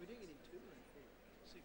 We're doing it in 2 and 4, 6.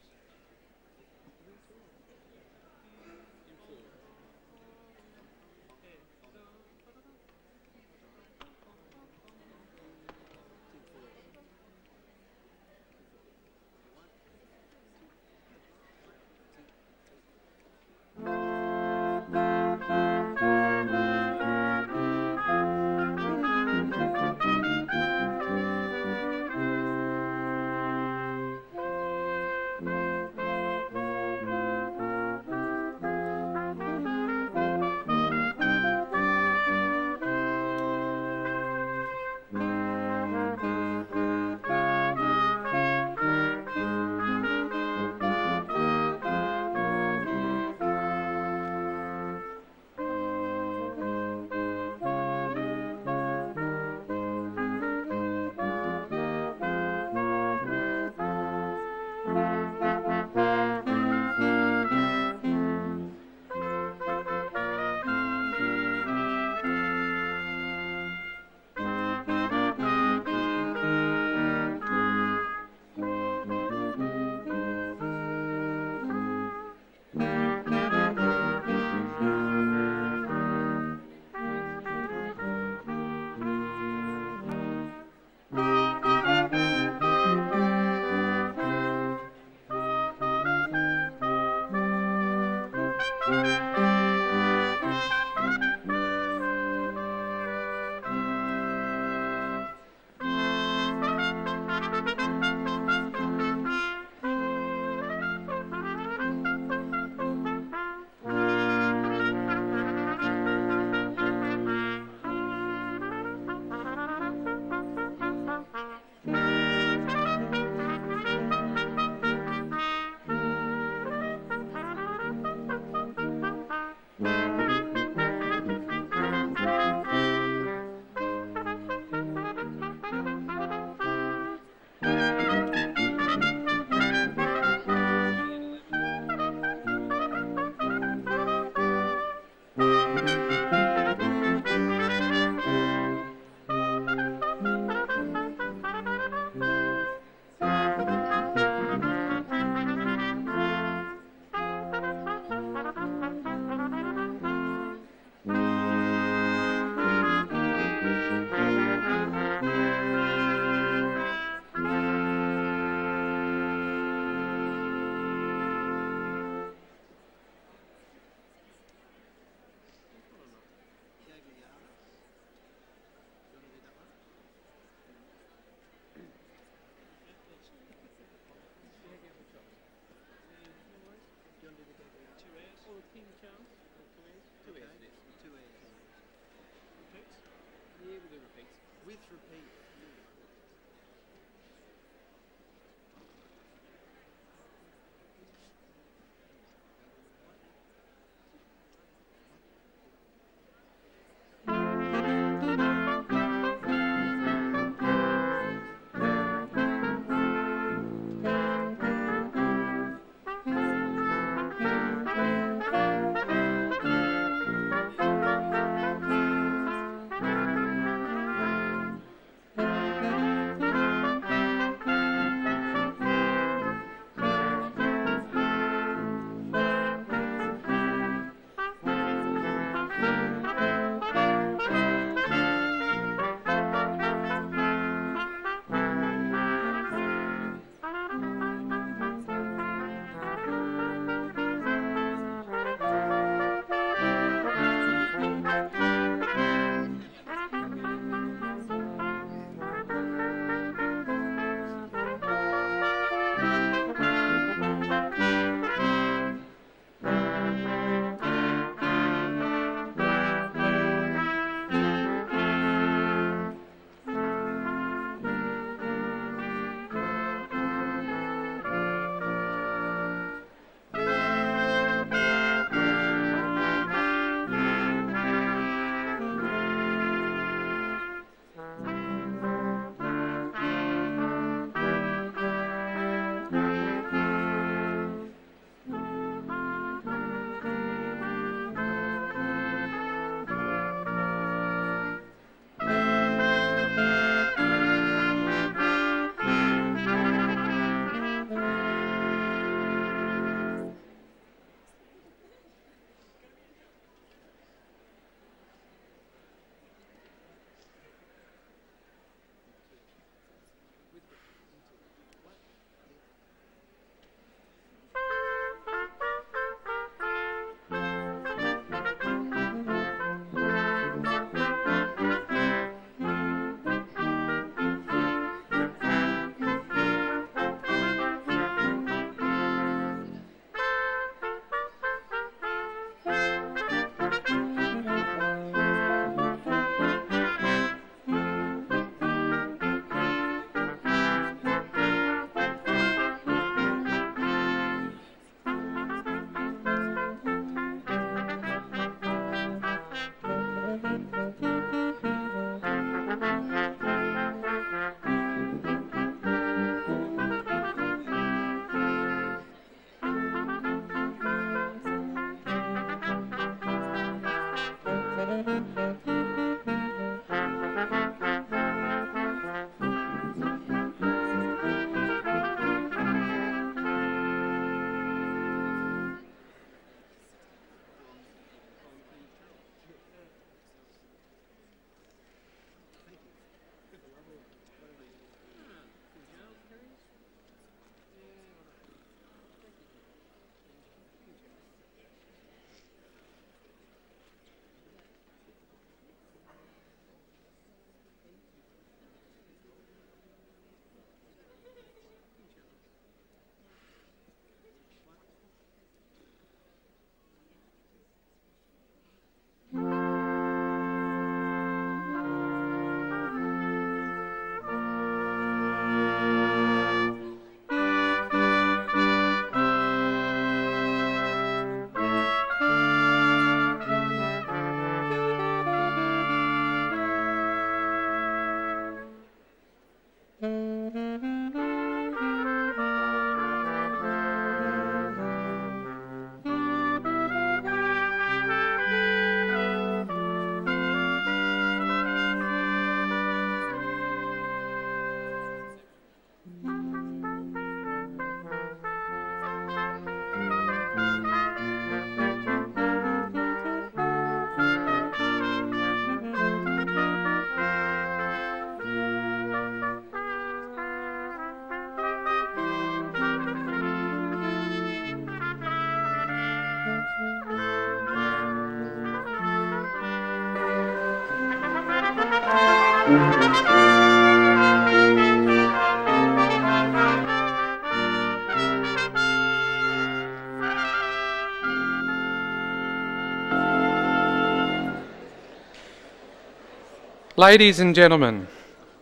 Ladies and gentlemen,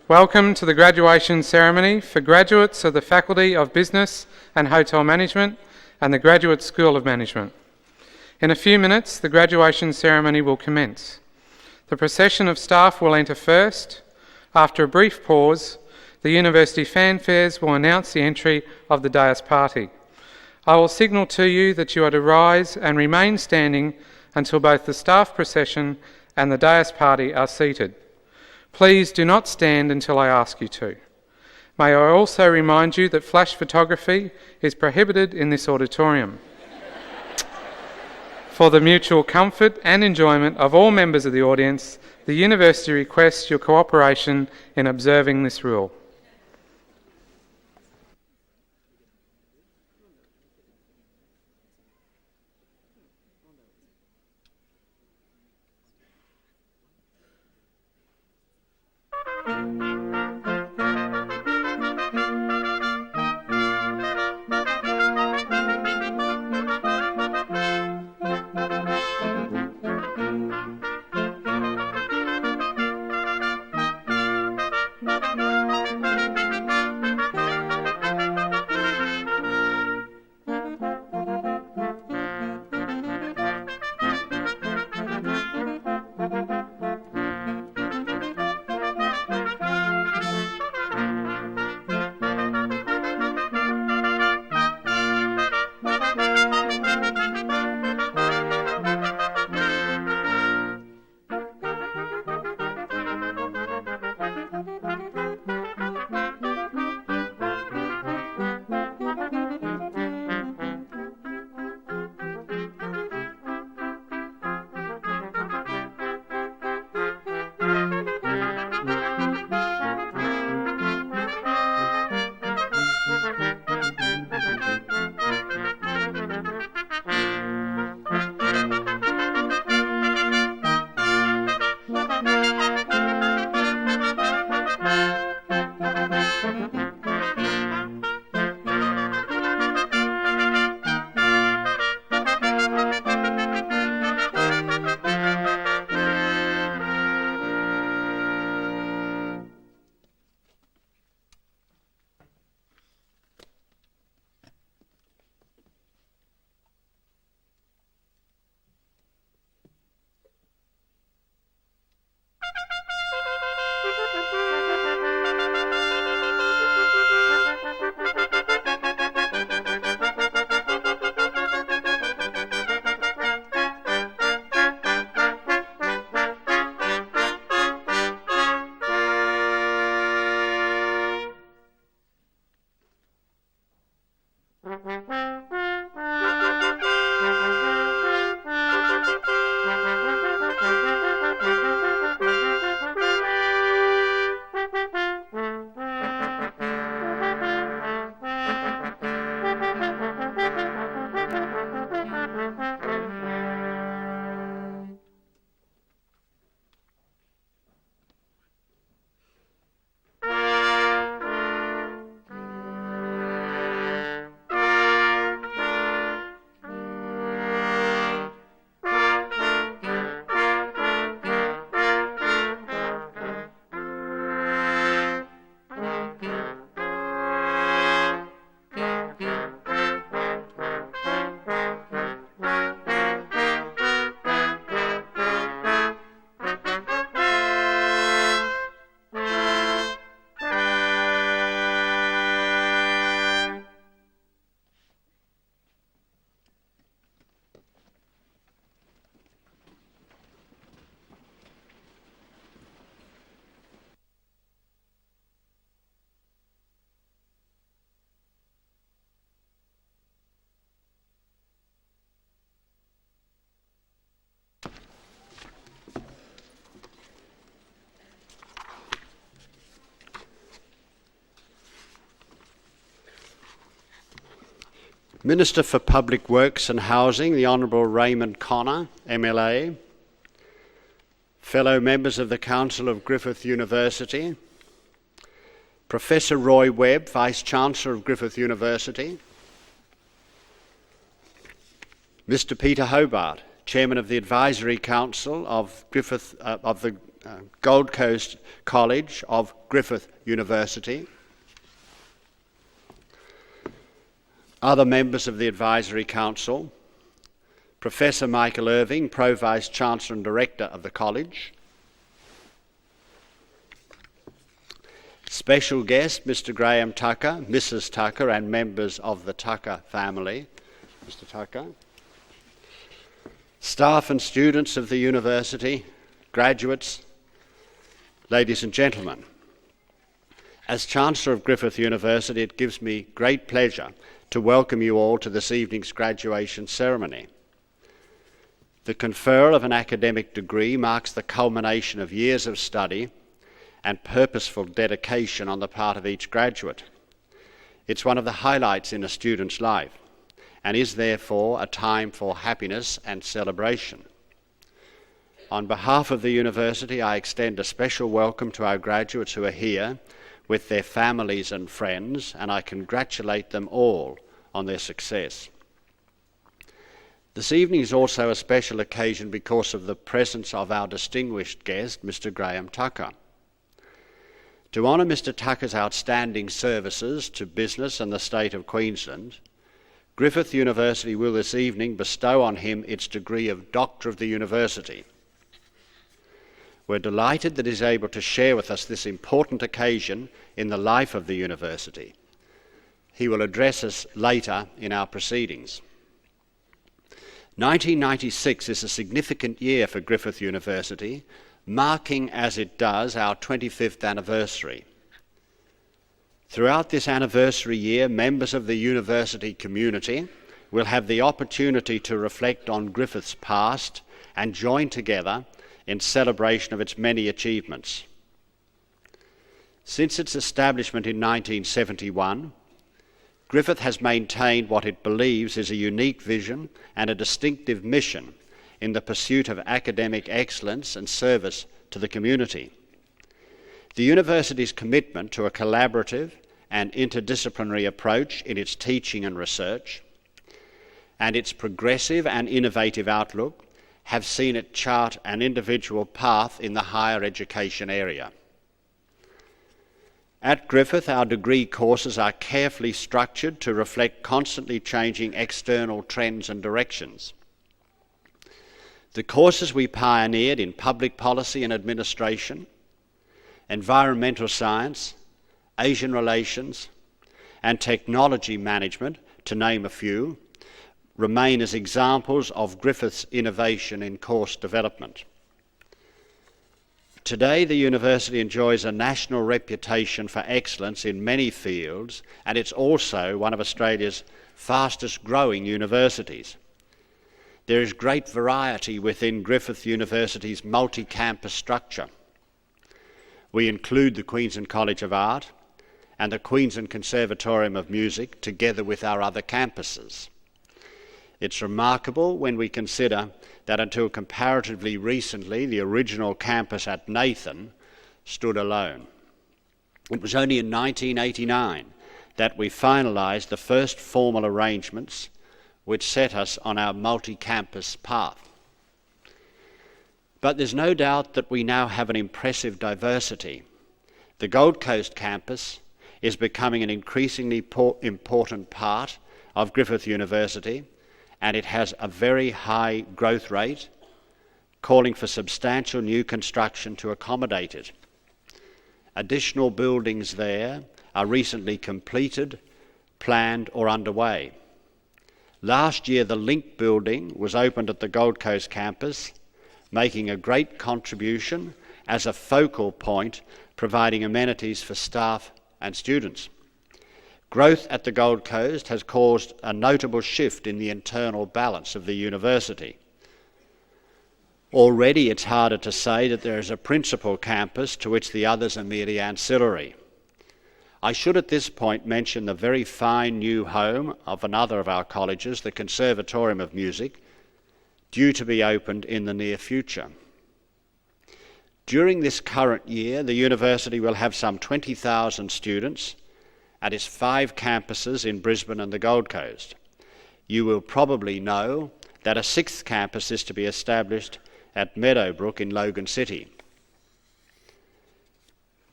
Welcome to the graduation ceremony for graduates of the Faculty of Business and Hotel Management and the Graduate School of Management. In a few minutes, the graduation ceremony will commence. The procession of staff will enter first. After a brief pause, the university fanfares will announce the entry of the dais party. I will signal to you that you are to rise and remain standing until both the staff procession and the dais party are seated. Please do not stand until I ask you to. May I also remind you that flash photography is prohibited in this auditorium. For the mutual comfort and enjoyment of all members of the audience, the university requests your cooperation in observing this rule. Minister for Public Works and Housing, the Honourable Raymond Connor, MLA, fellow members of the Council of Griffith University, Professor Roy Webb, Vice-Chancellor of Griffith University, Mr. Peter Hobart, Chairman of the Advisory Council of Griffith, of the Gold Coast College of Griffith University, other members of the Advisory Council, Professor Michael Irving, Pro-Vice Chancellor and Director of the College, special guest Mr. Graham Tucker, Mrs. Tucker and members of the Tucker family, Mr. Tucker, staff and students of the university, graduates, ladies and gentlemen. As Chancellor of Griffith University, it gives me great pleasure to welcome you all to this evening's graduation ceremony. The conferral of an academic degree marks the culmination of years of study and purposeful dedication on the part of each graduate. It's one of the highlights in a student's life and is therefore a time for happiness and celebration. On behalf of the university, I extend a special welcome to our graduates who are here with their families and friends, and I congratulate them all on their success. This evening is also a special occasion because of the presence of our distinguished guest, Mr. Graham Tucker. To honour Mr. Tucker's outstanding services to business and the state of Queensland, Griffith University will this evening bestow on him its degree of Doctor of the University. We're delighted that he's able to share with us this important occasion in the life of the university. He will address us later in our proceedings. 1996 is a significant year for Griffith University, marking as it does our 25th anniversary. Throughout this anniversary year, members of the university community will have the opportunity to reflect on Griffith's past and join together in celebration of its many achievements. Since its establishment in 1971, Griffith has maintained what it believes is a unique vision and a distinctive mission in the pursuit of academic excellence and service to the community. The university's commitment to a collaborative and interdisciplinary approach in its teaching and research, and its progressive and innovative outlook have seen it chart an individual path in the higher education area. At Griffith, our degree courses are carefully structured to reflect constantly changing external trends and directions. The courses we pioneered in public policy and administration, environmental science, Asian relations, and technology management, to name a few, remain as examples of Griffith's innovation in course development. Today, the university enjoys a national reputation for excellence in many fields, and it's also one of Australia's fastest growing universities. There is great variety within Griffith University's multi-campus structure. We include the Queensland College of Art and the Queensland Conservatorium of Music together with our other campuses. It's remarkable when we consider that until comparatively recently, the original campus at Nathan stood alone. It was only in 1989 that we finalised the first formal arrangements which set us on our multi-campus path. But there's no doubt that we now have an impressive diversity. The Gold Coast campus is becoming an increasingly important part of Griffith University, and it has a very high growth rate, calling for substantial new construction to accommodate it. Additional buildings there are recently completed, planned or underway. Last year, the Link building was opened at the Gold Coast campus, making a great contribution as a focal point, providing amenities for staff and students. Growth at the Gold Coast has caused a notable shift in the internal balance of the university. Already it's harder to say that there is a principal campus to which the others are merely ancillary. I should at this point mention the very fine new home of another of our colleges, the Conservatorium of Music, due to be opened in the near future. During this current year, the university will have some 20,000 students at its 5 campuses in Brisbane and the Gold Coast. You will probably know that a 6th campus is to be established at Meadowbrook in Logan City.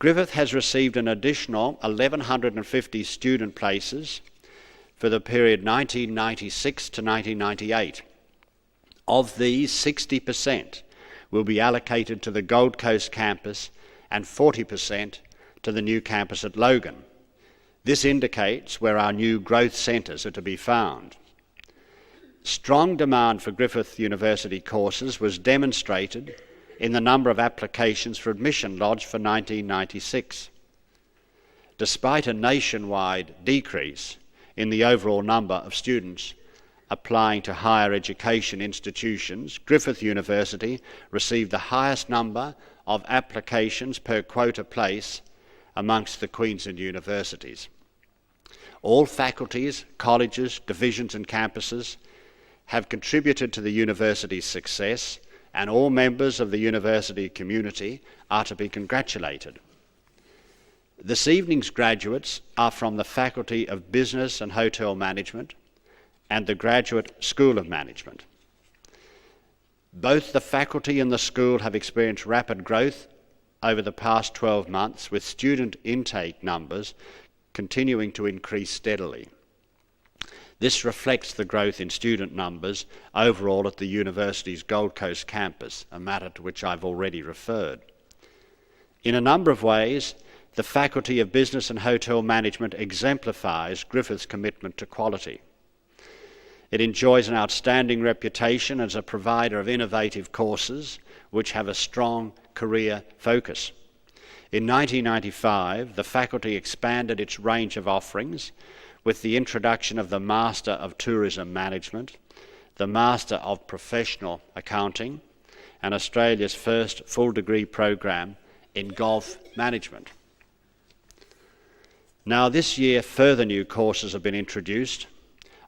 Griffith has received an additional 1,150 student places for the period 1996 to 1998. Of these, 60% will be allocated to the Gold Coast campus and 40% to the new campus at Logan. This indicates where our new growth centres are to be found. Strong demand for Griffith University courses was demonstrated in the number of applications for admission lodged for 1996. Despite a nationwide decrease in the overall number of students applying to higher education institutions, Griffith University received the highest number of applications per quota place amongst the Queensland universities. All faculties, colleges, divisions and campuses have contributed to the university's success, and all members of the university community are to be congratulated. This evening's graduates are from the Faculty of Business and Hotel Management and the Graduate School of Management. Both the faculty and the school have experienced rapid growth over the past 12 months, with student intake numbers continuing to increase steadily. This reflects the growth in student numbers overall at the university's Gold Coast campus, a matter to which I've already referred. In a number of ways, the Faculty of Business and Hotel Management exemplifies Griffith's commitment to quality. It enjoys an outstanding reputation as a provider of innovative courses which have a strong career focus. In 1995, the faculty expanded its range of offerings with the introduction of the Master of Tourism Management, the Master of Professional Accounting, and Australia's first full degree program in golf management. Now this year, further new courses have been introduced.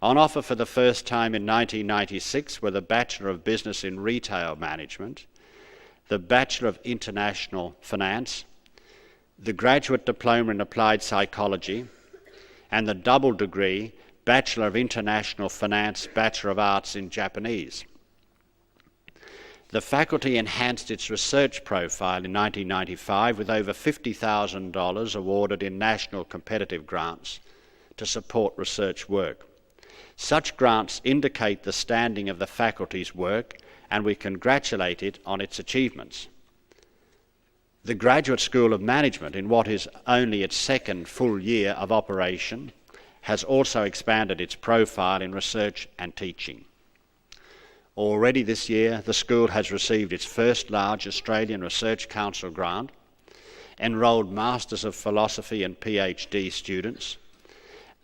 On offer for the first time in 1996 were the Bachelor of Business in Retail Management, the Bachelor of International Finance, the Graduate Diploma in Applied Psychology, and the double degree Bachelor of International Finance, Bachelor of Arts in Japanese. The faculty enhanced its research profile in 1995 with over $50,000 awarded in national competitive grants to support research work. Such grants indicate the standing of the faculty's work, and we congratulate it on its achievements. The Graduate School of Management, in what is only its second full year of operation, has also expanded its profile in research and teaching. Already this year, the school has received its first large Australian Research Council grant, enrolled Masters of Philosophy and PhD students,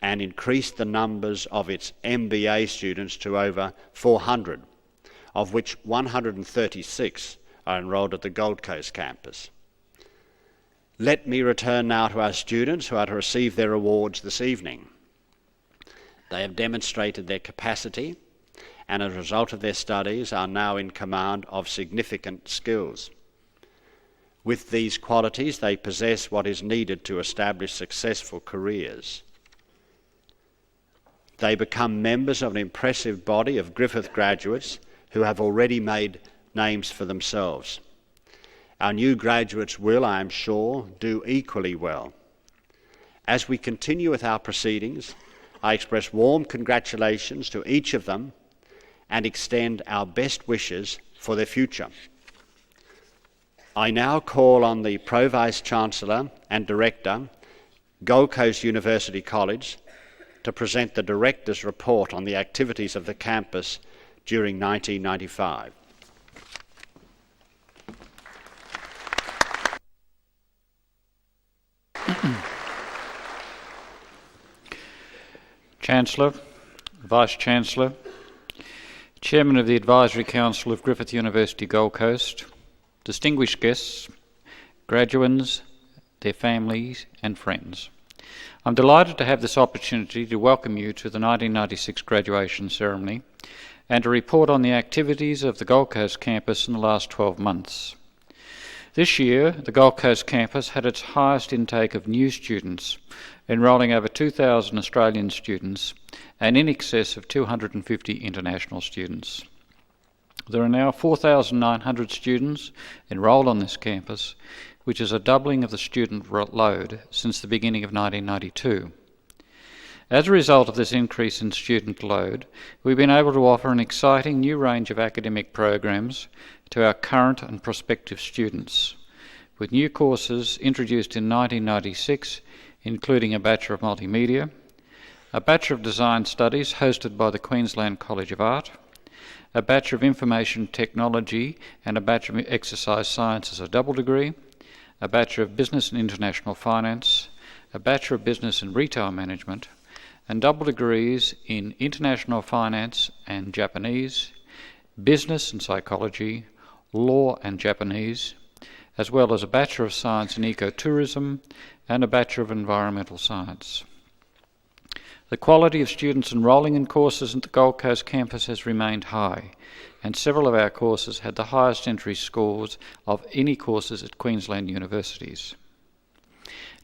and increased the numbers of its MBA students to over 400, of which 136 are enrolled at the Gold Coast campus. Let me return now to our students who are to receive their awards this evening. They have demonstrated their capacity, and as a result of their studies are now in command of significant skills. With these qualities, they possess what is needed to establish successful careers. They become members of an impressive body of Griffith graduates who have already made names for themselves. Our new graduates will, I am sure, do equally well. As we continue with our proceedings, I express warm congratulations to each of them and extend our best wishes for their future. I now call on the Pro-Vice-Chancellor and Director, Gold Coast University College, to present the Director's report on the activities of the campus during 1995. Chancellor, Vice-Chancellor, Chairman of the Advisory Council of Griffith University Gold Coast, distinguished guests, graduands, their families and friends. I'm delighted to have this opportunity to welcome you to the 1996 graduation ceremony and to report on the activities of the Gold Coast campus in the last 12 months. This year, the Gold Coast campus had its highest intake of new students, enrolling over 2,000 Australian students and in excess of 250 international students. There are now 4,900 students enrolled on this campus, which is a doubling of the student load since the beginning of 1992. As a result of this increase in student load, we've been able to offer an exciting new range of academic programs to our current and prospective students, with new courses introduced in 1996, including a Bachelor of Multimedia, a Bachelor of Design Studies hosted by the Queensland College of Art, a Bachelor of Information Technology and a Bachelor of Exercise Science as a double degree, a Bachelor of Business and International Finance, a Bachelor of Business and Retail Management, and double degrees in International Finance and Japanese, Business and Psychology, Law and Japanese, as well as a Bachelor of Science in Ecotourism and a Bachelor of Environmental Science. The quality of students enrolling in courses at the Gold Coast campus has remained high, and several of our courses had the highest entry scores of any courses at Queensland universities.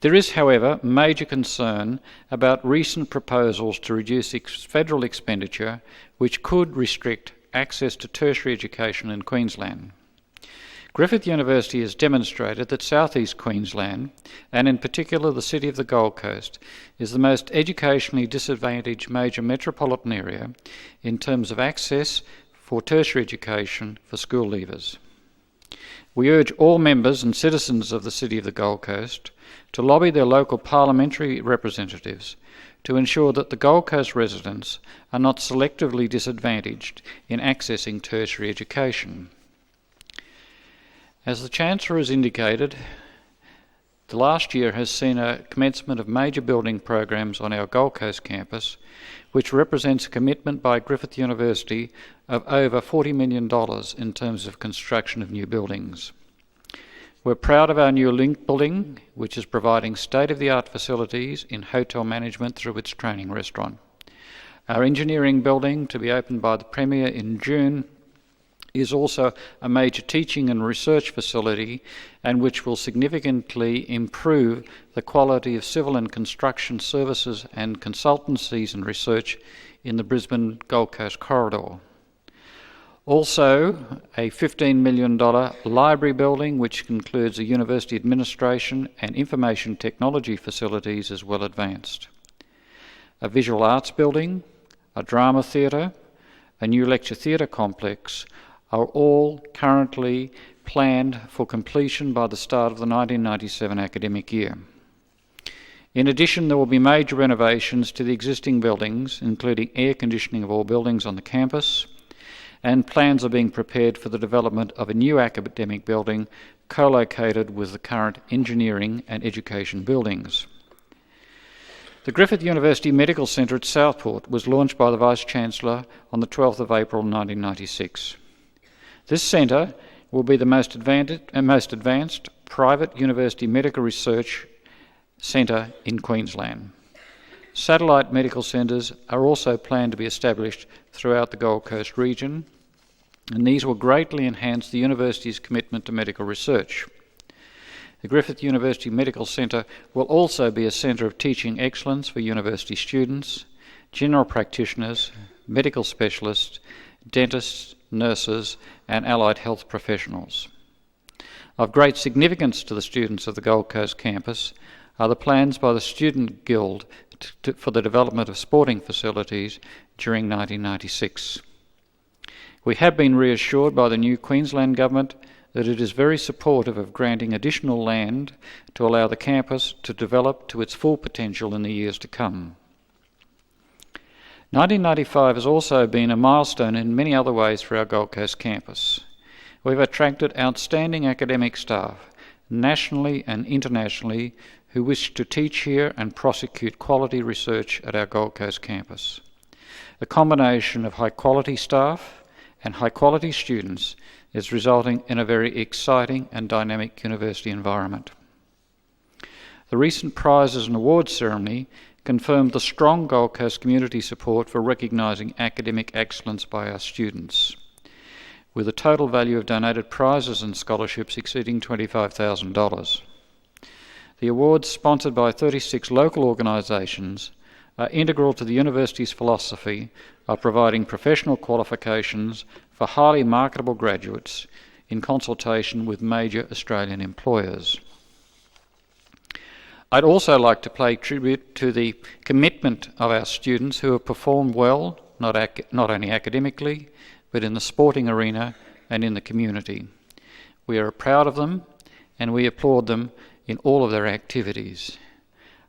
There is, however, major concern about recent proposals to reduce federal expenditure, which could restrict access to tertiary education in Queensland. Griffith University has demonstrated that South East Queensland, and in particular the city of the Gold Coast, is the most educationally disadvantaged major metropolitan area in terms of access for tertiary education for school leavers. We urge all members and citizens of the city of the Gold Coast to lobby their local parliamentary representatives to ensure that the Gold Coast residents are not selectively disadvantaged in accessing tertiary education. As the Chancellor has indicated, the last year has seen a commencement of major building programs on our Gold Coast campus, which represents a commitment by Griffith University of over $40 million in terms of construction of new buildings. We're proud of our new Link building, which is providing state-of-the-art facilities in hotel management through its training restaurant. Our engineering building, to be opened by the Premier in June, is also a major teaching and research facility, and which will significantly improve the quality of civil and construction services and consultancies and research in the Brisbane Gold Coast corridor. Also, a $15 million library building, which includes a university administration and information technology facilities, is well advanced. A visual arts building, a drama theatre, a new lecture theatre complex are all currently planned for completion by the start of the 1997 academic year. In addition, there will be major renovations to the existing buildings, including air conditioning of all buildings on the campus, and plans are being prepared for the development of a new academic building co-located with the current engineering and education buildings. The Griffith University Medical Centre at Southport was launched by the Vice-Chancellor on the 12th of April 1996. This centre will be the most advanced private university medical research centre in Queensland. Satellite medical centres are also planned to be established throughout the Gold Coast region, and these will greatly enhance the university's commitment to medical research. The Griffith University Medical Centre will also be a centre of teaching excellence for university students, general practitioners, medical specialists, dentists, nurses, and allied health professionals. Of great significance to the students of the Gold Coast campus are the plans by the Student Guild for the development of sporting facilities during 1996. We have been reassured by the new Queensland Government that it is very supportive of granting additional land to allow the campus to develop to its full potential in the years to come. 1995 has also been a milestone in many other ways for our Gold Coast campus. We've attracted outstanding academic staff, nationally and internationally, who wish to teach here and prosecute quality research at our Gold Coast campus. The combination of high-quality staff and high-quality students is resulting in a very exciting and dynamic university environment. The recent prizes and awards ceremony confirmed the strong Gold Coast community support for recognising academic excellence by our students, with a total value of donated prizes and scholarships exceeding $25,000. The awards, sponsored by 36 local organisations, are integral to the university's philosophy of providing professional qualifications for highly marketable graduates in consultation with major Australian employers. I'd also like to pay tribute to the commitment of our students who have performed well, not only academically, but in the sporting arena and in the community. We are proud of them and we applaud them in all of their activities.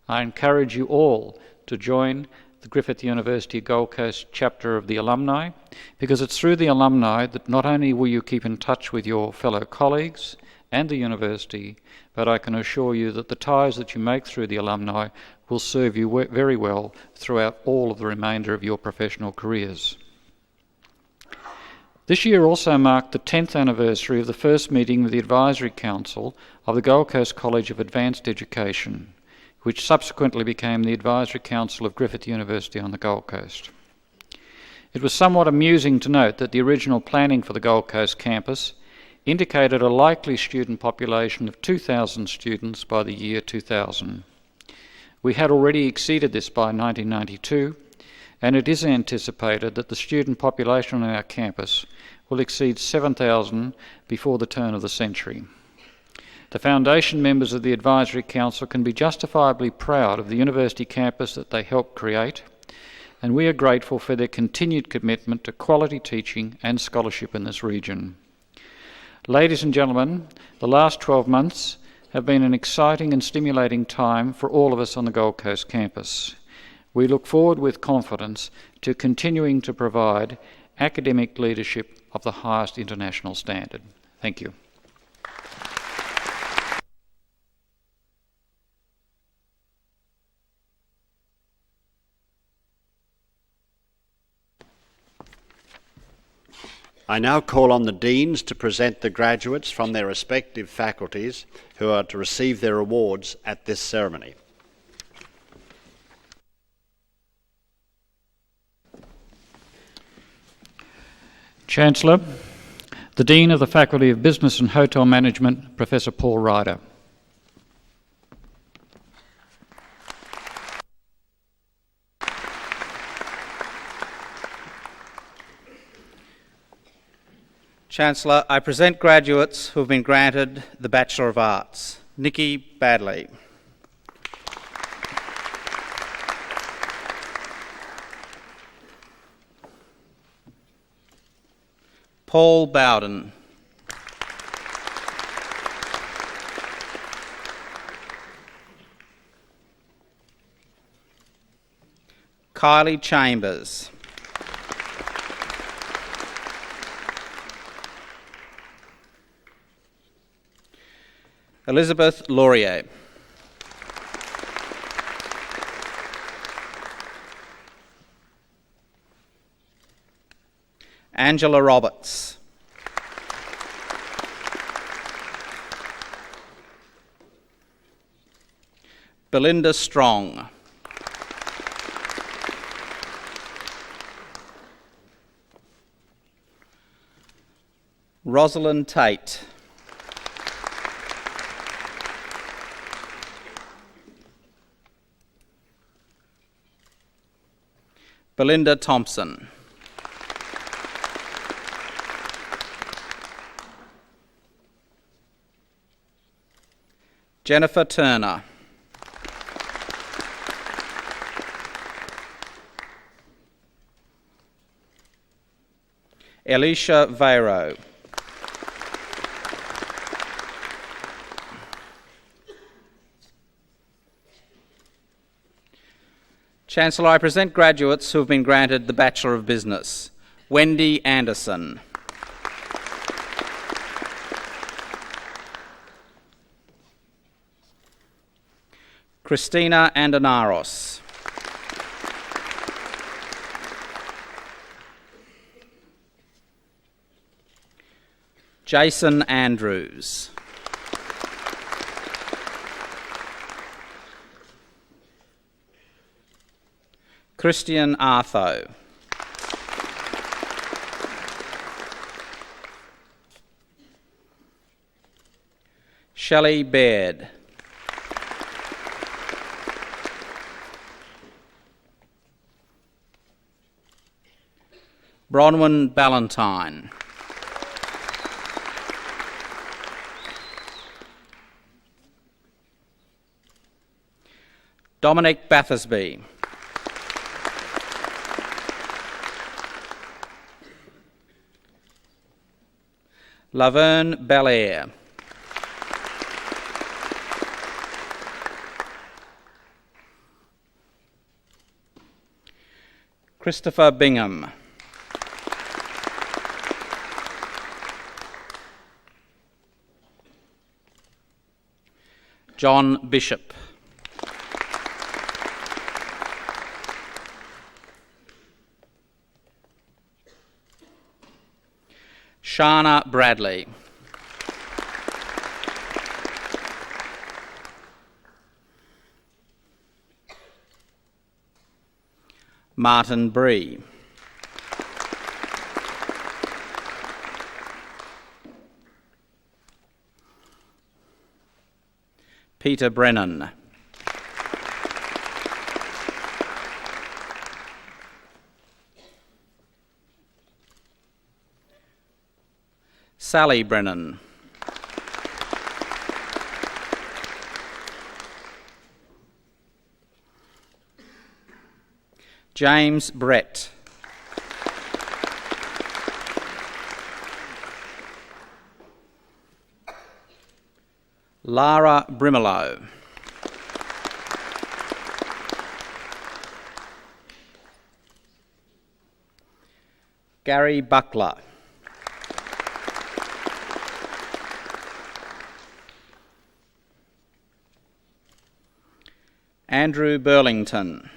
I encourage you all to join the Griffith University Gold Coast chapter of the alumni, because it's through the alumni that not only will you keep in touch with your fellow colleagues and the university, but I can assure you that the ties that you make through the alumni will serve you very well throughout all of the remainder of your professional careers. This year also marked the 10th anniversary of the first meeting with the Advisory Council of the Gold Coast College of Advanced Education, which subsequently became the Advisory Council of Griffith University on the Gold Coast. It was somewhat amusing to note that the original planning for the Gold Coast campus indicated a likely student population of 2,000 students by the year 2000. We had already exceeded this by 1992, and it is anticipated that the student population on our campus will exceed 7,000 before the turn of the century. The foundation members of the Advisory Council can be justifiably proud of the university campus that they helped create, and we are grateful for their continued commitment to quality teaching and scholarship in this region. Ladies and gentlemen, the last 12 months have been an exciting and stimulating time for all of us on the Gold Coast campus. We look forward with confidence to continuing to provide academic leadership of the highest international standard. Thank you. I now call on the Deans to present the graduates from their respective faculties who are to receive their awards at this ceremony. Chancellor, the Dean of the Faculty of Business and Hotel Management, Professor Paul Ryder. Chancellor, I present graduates who have been granted the Bachelor of Arts. Nikki Badley. Paul Bowden. Kylie Chambers. Elizabeth Laurier. Angela Roberts. Belinda Strong. Rosalind Tate. Belinda Thompson. Jennifer Turner. Elisha Vero. Chancellor, I present graduates who have been granted the Bachelor of Business. Wendy Anderson. Christina Andanaros. Jason Andrews. Christian Artho. Shelley Baird. Bronwyn Ballantyne. Dominic Bathersby. Laverne Belair. Christopher Bingham. John Bishop. Shana Bradley. Martin Bree. Peter Brennan. Sally Brennan. James Brett. Lara Brimelow. Gary Buckler. Andrew Burlington.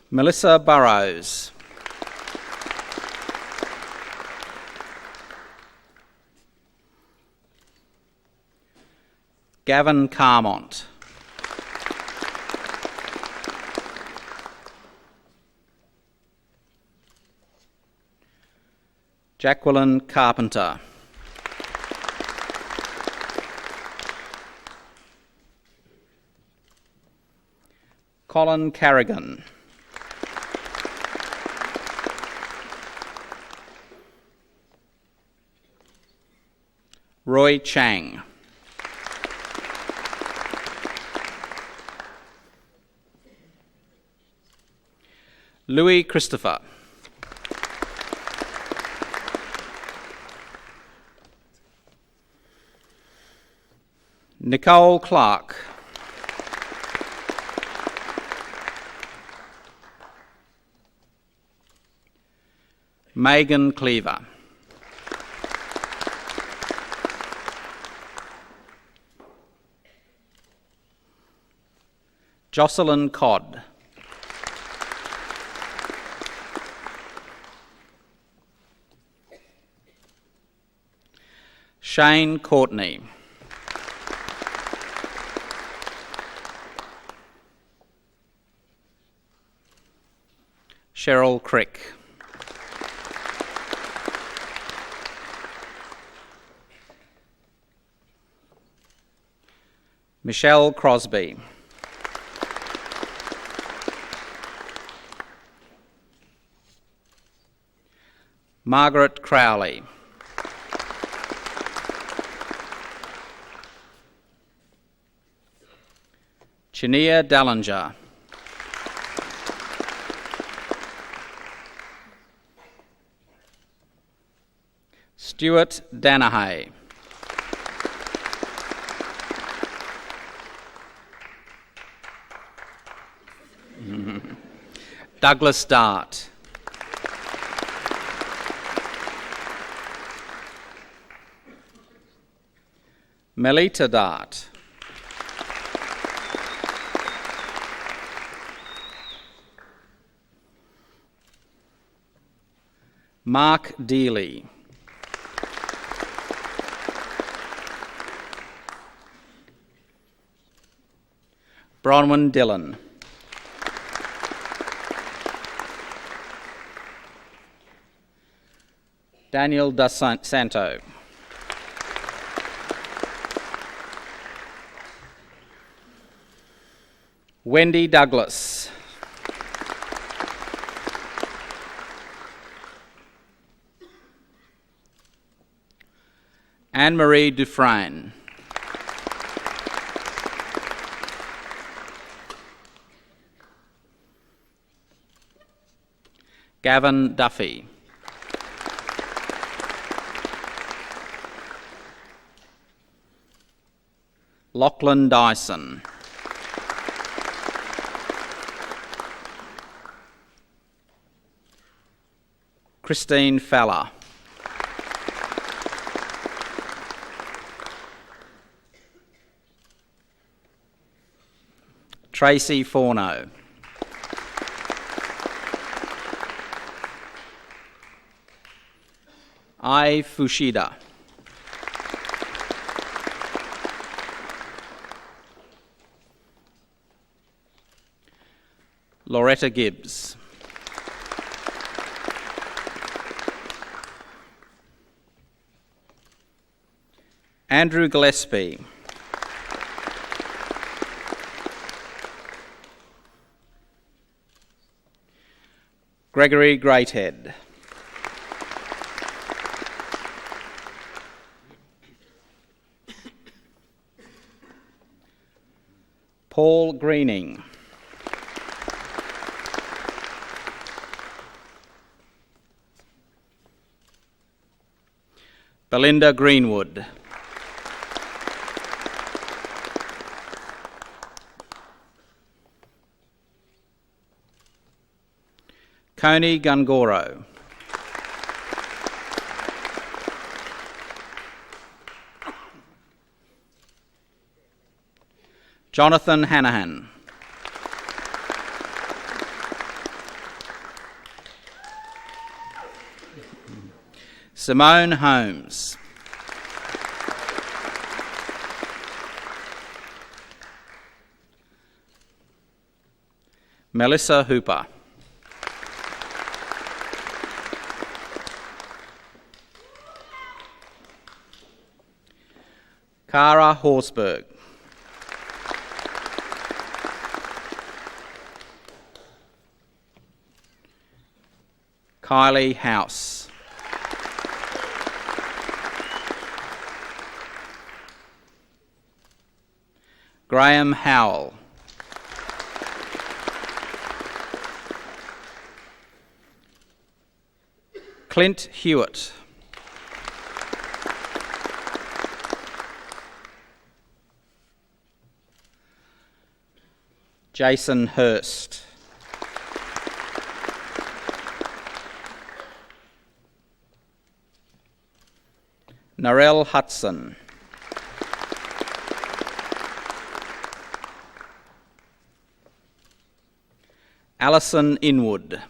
Melissa Burrows. Gavin Carmont. Jacqueline Carpenter. Colin Carrigan. Roy Chang. Louis Christopher. Nicole Clark. Megan Cleaver. Jocelyn Codd. Shane Courtney. Cheryl Crick. Michelle Crosby. Margaret Crowley. Chania Dallinger. Stuart Danahay. Douglas Dart. Melita Dart. Mark Dealey. Bronwyn Dillon. Daniel Da Santo. Wendy Douglas. Anne-Marie Dufresne. Gavin Duffy. Lachlan Dyson. Christine Fowler. Tracy Forno. Ai Fushida. Loretta Gibbs. Andrew Gillespie. Gregory Greathead. Paul Greening. Belinda Greenwood. Coney Gungoro. Jonathan Hanahan. Simone Holmes. Melissa Hooper. Cara Horsberg. Kylie House. Graham Howell. Clint Hewitt. Jason Hurst. Narelle Hudson. Alison Inwood.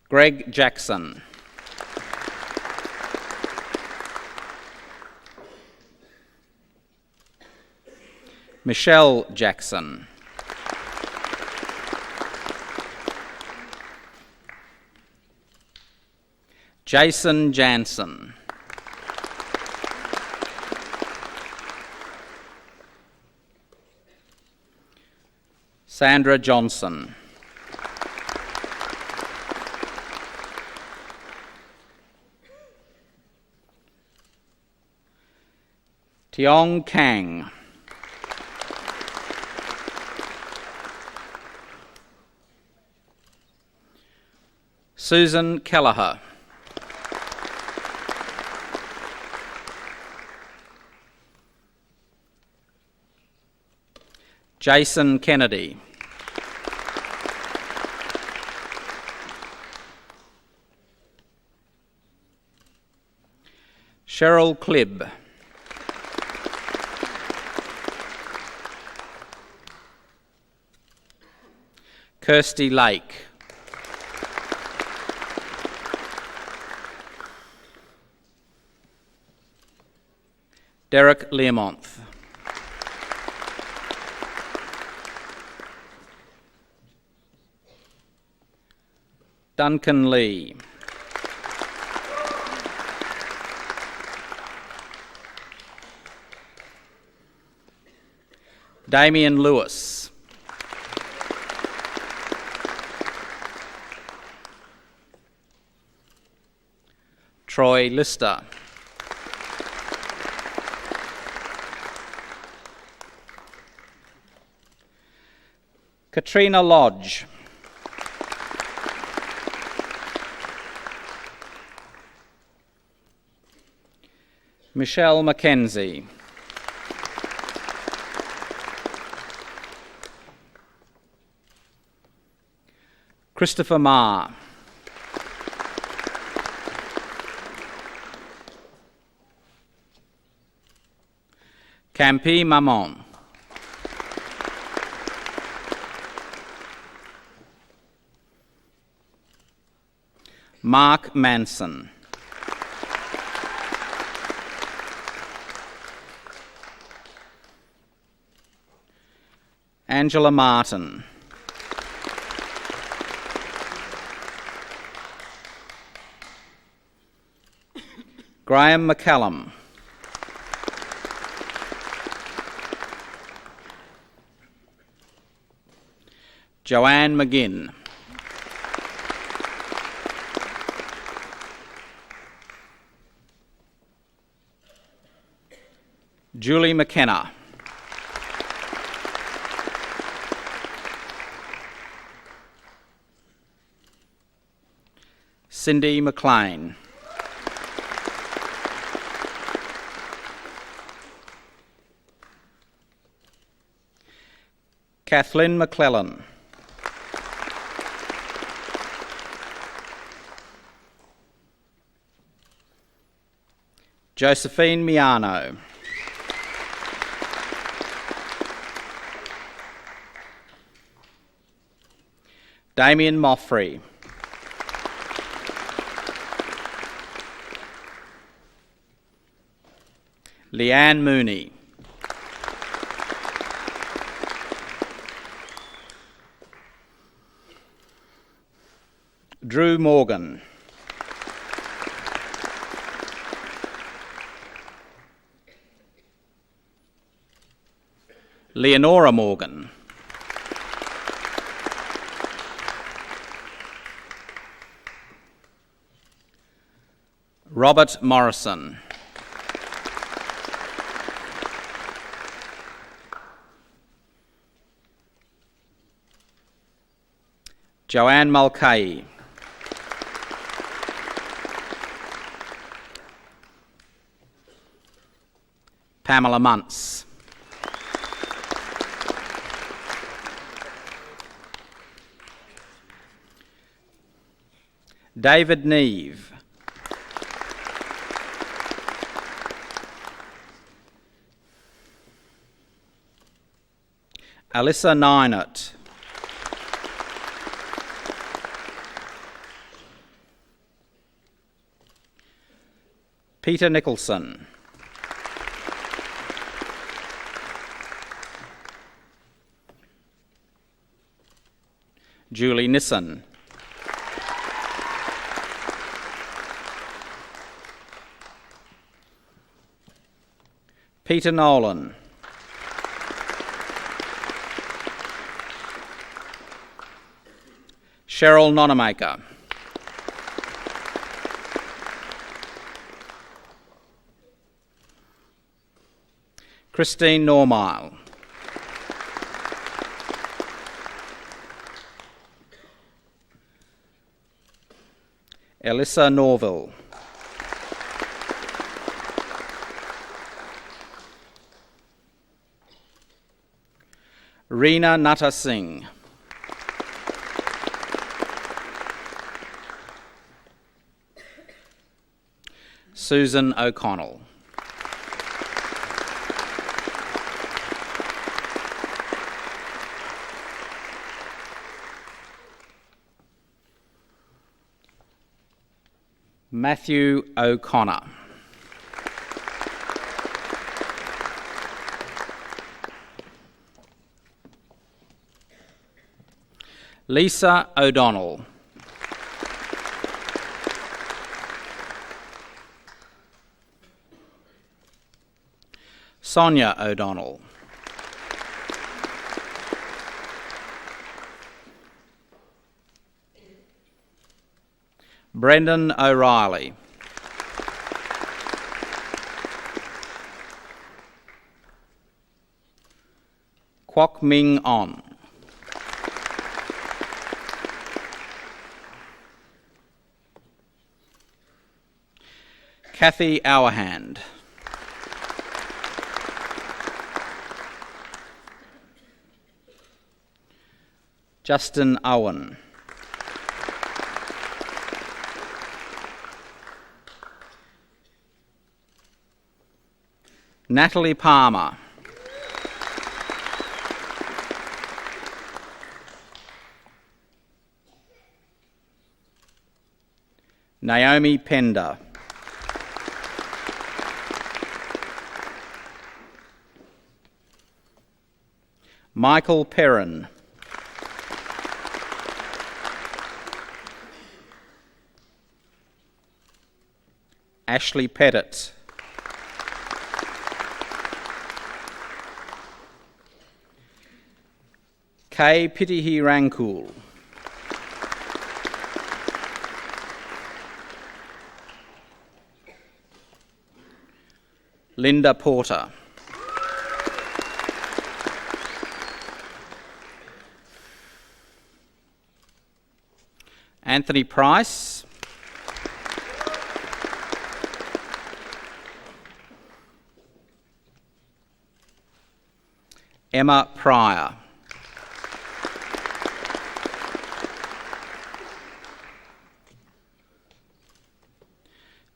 Greg Jackson. Michelle Jackson. Jason Jansen. Sandra Johnson. Tiong Kang. Susan Kelleher. Jason Kennedy. Cheryl Clibb. Kirsty Lake. Derek Learmonth. Duncan Lee. Damien Lewis. Troy Lister. Katrina Lodge. Michelle Mackenzie. Christopher Marr. Campi Mamon. Mark Manson. Angela Martin. Graham McCallum. Joanne McGinn. Julie McKenna. Cindy McLean. Kathleen McClellan. Josephine Miano. Damien Moffrey. Leanne Mooney. Drew Morgan. Leonora Morgan. Robert Morrison. Joanne Mulcahy. Pamela Muntz. David Neve. Alyssa Ninert. Peter Nicholson. Julie Nissen. Peter Nolan. Cheryl Nonamaker. Christine Normile. Elissa Norville. Reena Natta Singh. Susan O'Connell. Matthew O'Connor. Lisa O'Donnell. Sonia O'Donnell. Brendan O'Reilly. Kwok Ming On. Kathy Hourhand. Justin Owen. Natalie Palmer. Naomi Pender. Michael Perrin. Ashley Pettit. Kay Pitihirankul. Linda Porter. Anthony Price. Emma Pryor.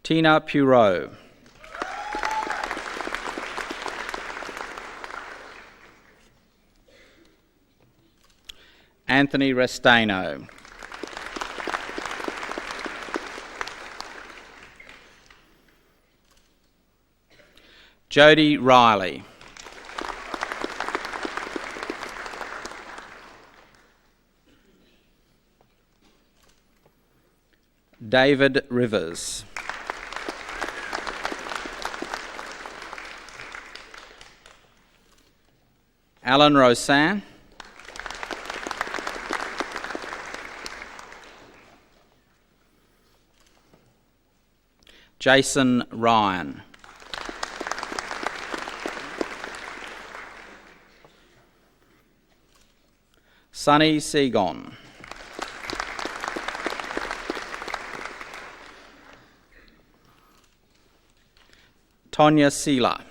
Tina Pureau. Anthony Restaino. Jodie Riley. David Rivers. Alan Rosan. Jason Ryan. Sunny Segon. Tonya Sela.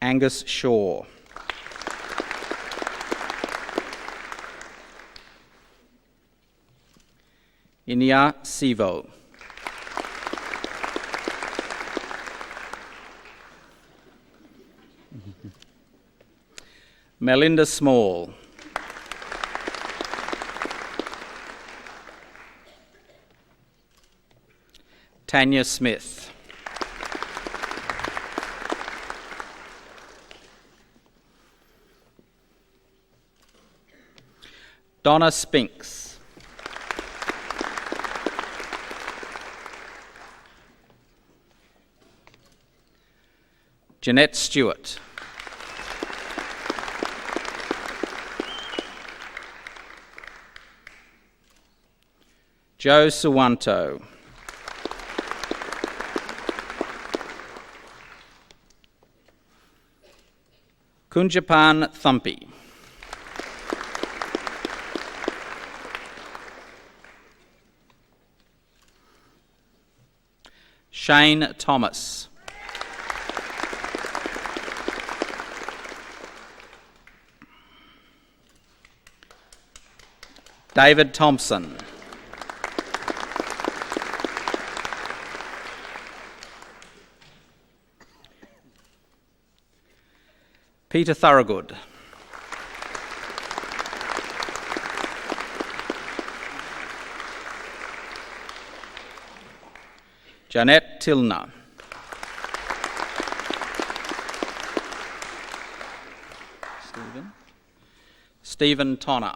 Angus Shaw. Inya Sivo. Melinda Small. Tanya Smith. Donna Spinks. Jeanette Stewart. Joe Suwanto. Kunjapan Thumpy. Shane Thomas. David Thompson. Peter Thorogood. Janette Tilner. Stephen Tonner.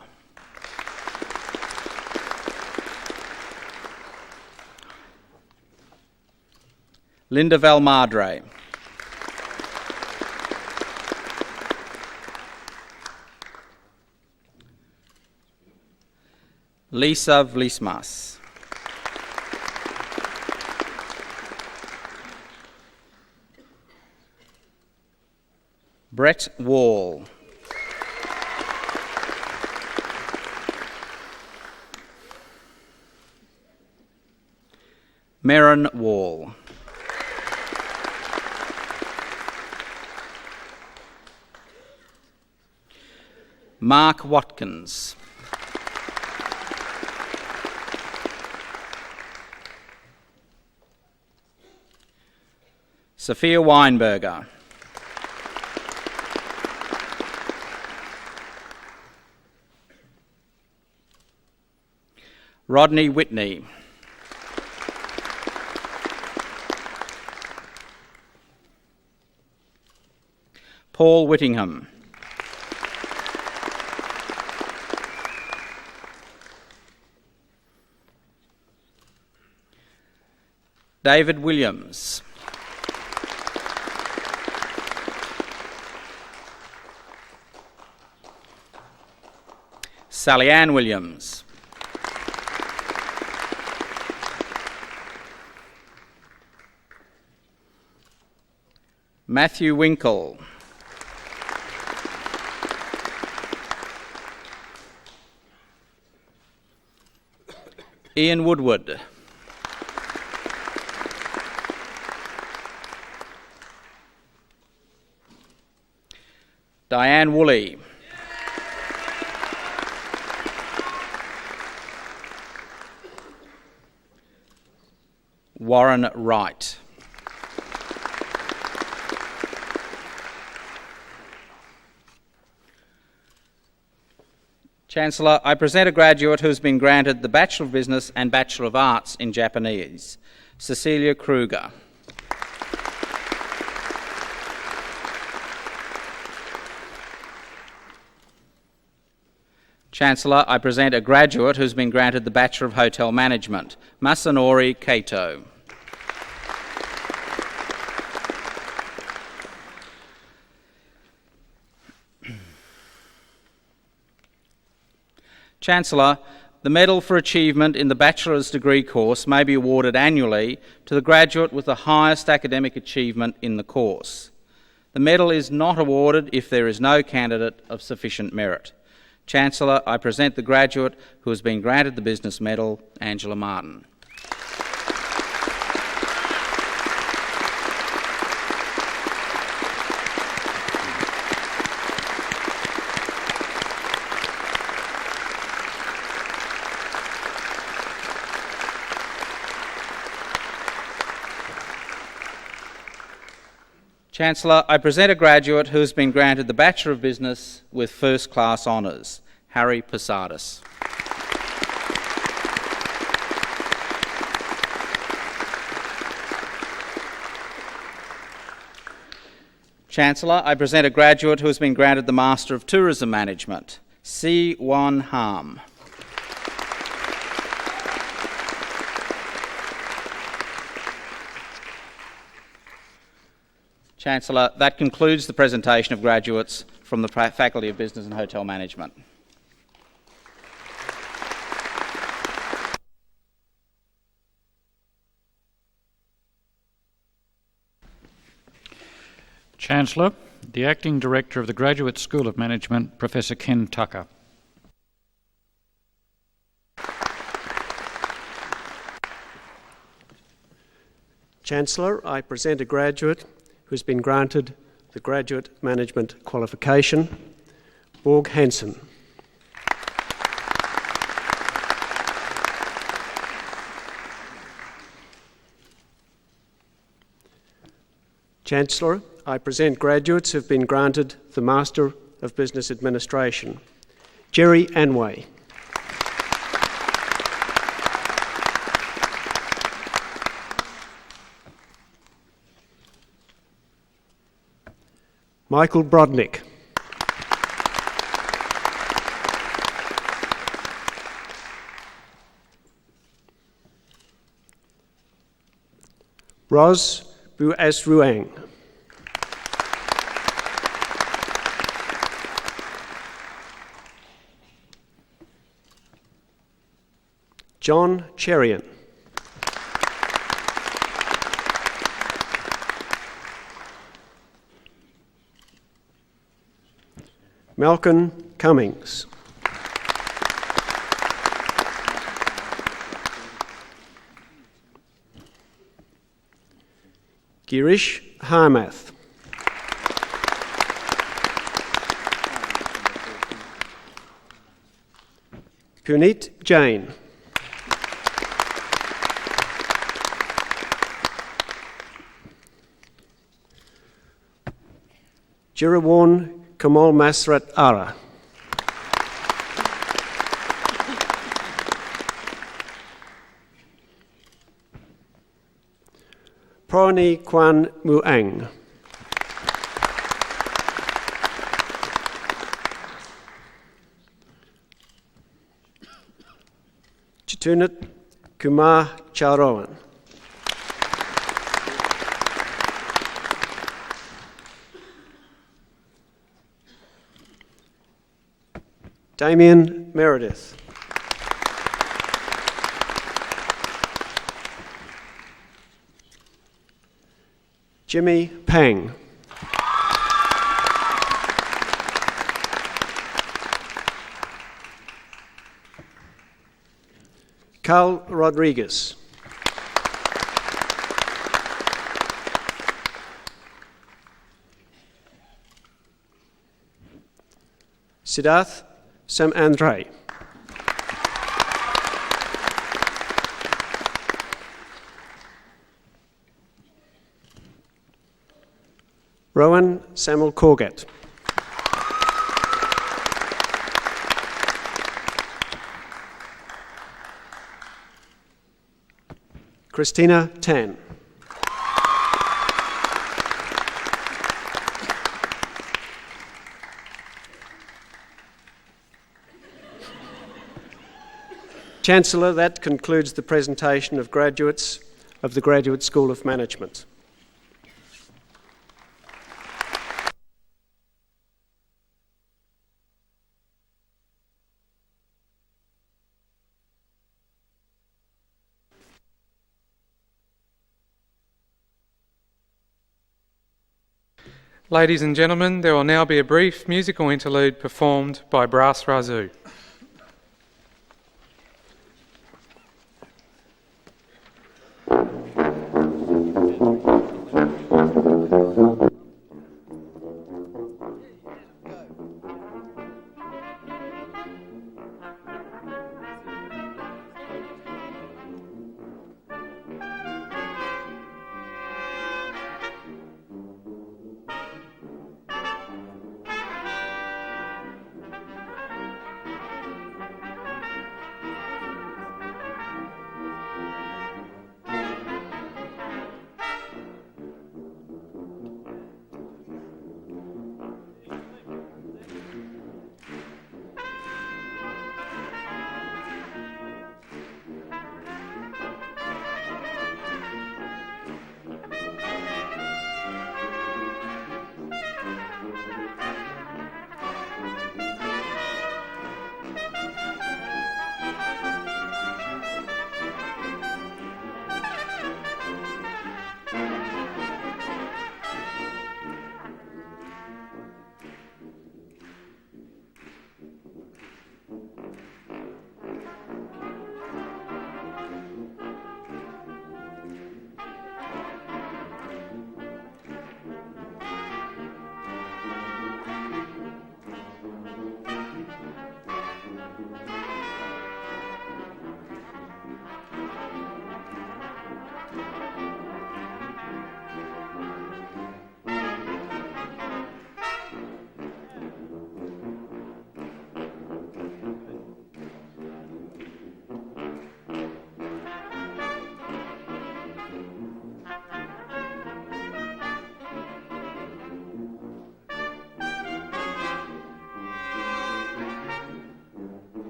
Linda Valmadre. Lisa Vlismas. Brett Wall. Merrin Wall. Mark Watkins. Sophia Weinberger. Rodney Whitney. Paul Whittingham. David Williams. Sally Ann Williams. Matthew Winkle. Ian Woodward. Diane Woolley. Warren Wright. Chancellor, I present a graduate who has been granted the Bachelor of Business and Bachelor of Arts in Japanese, Cecilia Kruger. Chancellor, I present a graduate who has been granted the Bachelor of Hotel Management, Masanori Kato. Chancellor, the Medal for Achievement in the Bachelor's Degree course may be awarded annually to the graduate with the highest academic achievement in the course. The medal is not awarded if there is no candidate of sufficient merit. Chancellor, I present the graduate who has been granted the Business Medal, Angela Martin. Chancellor, I present a graduate who has been granted the Bachelor of Business with First Class Honours, Harry Posadas. Chancellor, I present a graduate who has been granted the Master of Tourism Management, Si Wan Ham. Chancellor, that concludes the presentation of graduates from the Faculty of Business and Hotel Management. Chancellor, the Acting Director of the Graduate School of Management, Professor Ken Tucker. Chancellor, I present a graduate who has been granted the Graduate Management Qualification, Borg Hansen. Chancellor, I present graduates who have been granted the Master of Business Administration, Jerry Anway. Michael Brodnick. Ros Buasruang. John Cherian. Malcolm Cummings. Girish Harmath. Puneet Jain. Jirawan Kamal Masrat Ara. Prani Kwan Muang. Chitunat Kumar Charowan. Damien Meredith. Jimmy Pang. Carl Rodriguez. Siddharth Samandray. Rowan Samuel Corgat. Christina Tan. Chancellor, that concludes the presentation of graduates of the Graduate School of Management. Ladies and gentlemen, there will now be a brief musical interlude performed by Brass Razoo.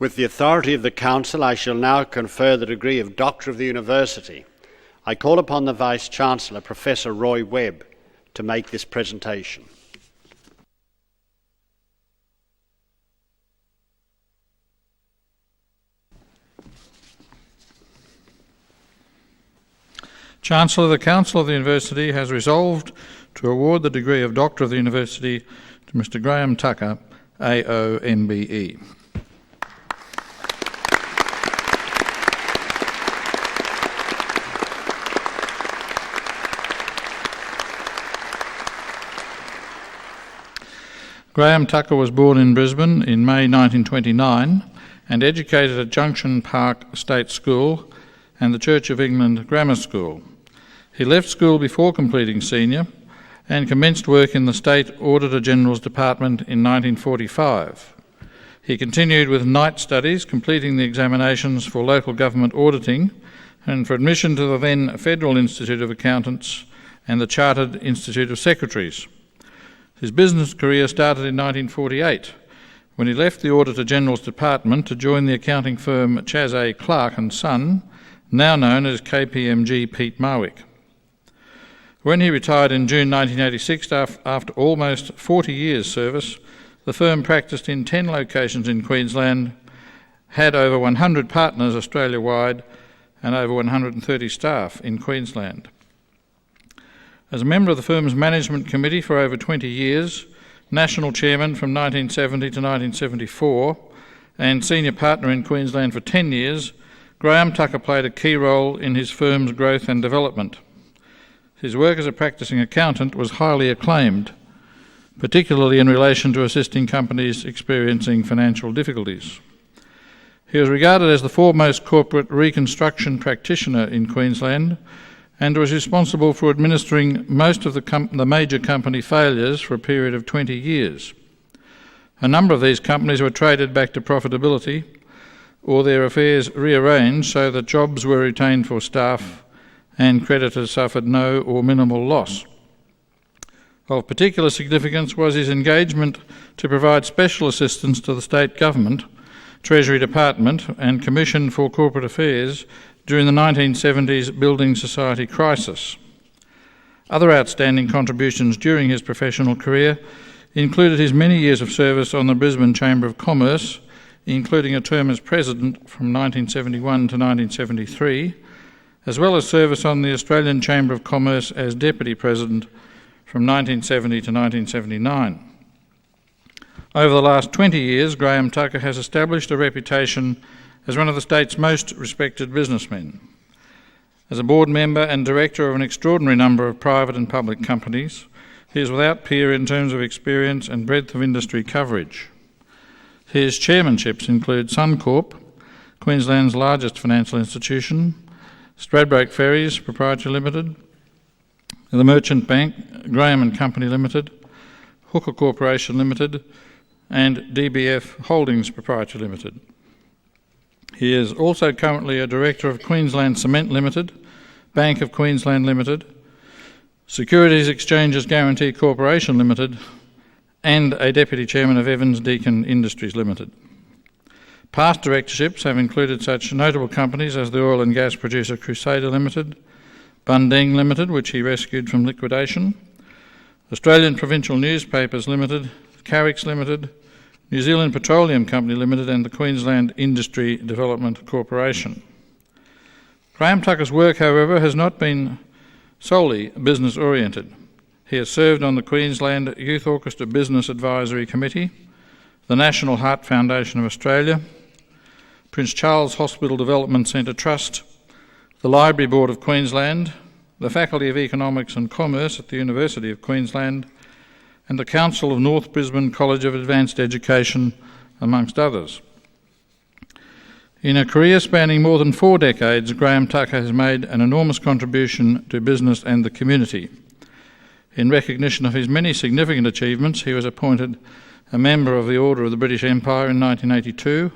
With the authority of the Council, I shall now confer the degree of Doctor of the University. I call upon the Vice-Chancellor, Professor Roy Webb, to make this presentation. Chancellor, the Council of the University has resolved to award the degree of Doctor of the University to Mr. Graham Tucker, AO MBE. Graham Tucker was born in Brisbane in May 1929 and educated at Junction Park State School and the Church of England Grammar School. He left school before completing senior and commenced work in the State Auditor General's Department in 1945. He continued with night studies, completing the examinations for local government auditing and for admission to the then Federal Institute of Accountants and the Chartered Institute of Secretaries. His business career started in 1948 when he left the Auditor General's Department to join the accounting firm Chas A. Clark & Son, now known as KPMG Pete Marwick. When he retired in June 1986 after almost 40 years' service, the firm practiced in 10 locations in Queensland, had over 100 partners Australia-wide and over 130 staff in Queensland. As a member of the firm's management committee for over 20 years, national chairman from 1970 to 1974, and senior partner in Queensland for 10 years, Graham Tucker played a key role in his firm's growth and development. His work as a practising accountant was highly acclaimed, particularly in relation to assisting companies experiencing financial difficulties. He was regarded as the foremost corporate reconstruction practitioner in Queensland, and was responsible for administering most of the major company failures for a period of 20 years. A number of these companies were traded back to profitability or their affairs rearranged so that jobs were retained for staff and creditors suffered no or minimal loss. Of particular significance was his engagement to provide special assistance to the state government, Treasury Department and Commission for Corporate Affairs during the 1970s Building Society crisis. Other outstanding contributions during his professional career included his many years of service on the Brisbane Chamber of Commerce, including a term as president from 1971 to 1973, as well as service on the Australian Chamber of Commerce as deputy president from 1970 to 1979. Over the last 20 years, Graham Tucker has established a reputation as one of the state's most respected businessmen. As a board member and director of an extraordinary number of private and public companies, he is without peer in terms of experience and breadth of industry coverage. His chairmanships include Suncorp, Queensland's largest financial institution, Stradbroke Ferries Proprietary Limited, the Merchant Bank, Graham and Company Limited, Hooker Corporation Limited, and DBF Holdings Proprietary Limited. He is also currently a director of Queensland Cement Limited, Bank of Queensland Limited, Securities Exchanges Guarantee Corporation Limited, and a deputy chairman of Evans Deakin Industries Limited. Past directorships have included such notable companies as the oil and gas producer Crusader Limited, Bunding Limited, which he rescued from liquidation, Australian Provincial Newspapers Limited, Carricks Limited, New Zealand Petroleum Company Limited and the Queensland Industry Development Corporation. Graham Tucker's work, however, has not been solely business-oriented. He has served on the Queensland Youth Orchestra Business Advisory Committee, the National Heart Foundation of Australia, Prince Charles Hospital Development Centre Trust, the Library Board of Queensland, the Faculty of Economics and Commerce at the University of Queensland, and the Council of North Brisbane College of Advanced Education, amongst others. In a career spanning more than 4 decades, Graham Tucker has made an enormous contribution to business and the community. In recognition of his many significant achievements, he was appointed a member of the Order of the British Empire in 1982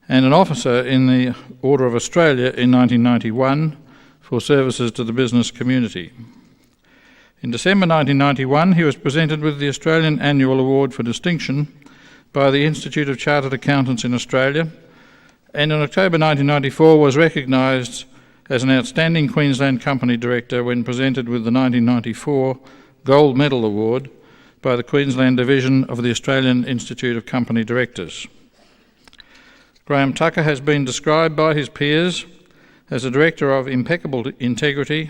and an officer in the Order of Australia in 1991 for services to the business community. In December 1991, he was presented with the Australian Annual Award for Distinction by the Institute of Chartered Accountants in Australia, and in October 1994 was recognised as an outstanding Queensland company director when presented with the 1994 Gold Medal Award by the Queensland Division of the Australian Institute of Company Directors. Graham Tucker has been described by his peers as a director of impeccable integrity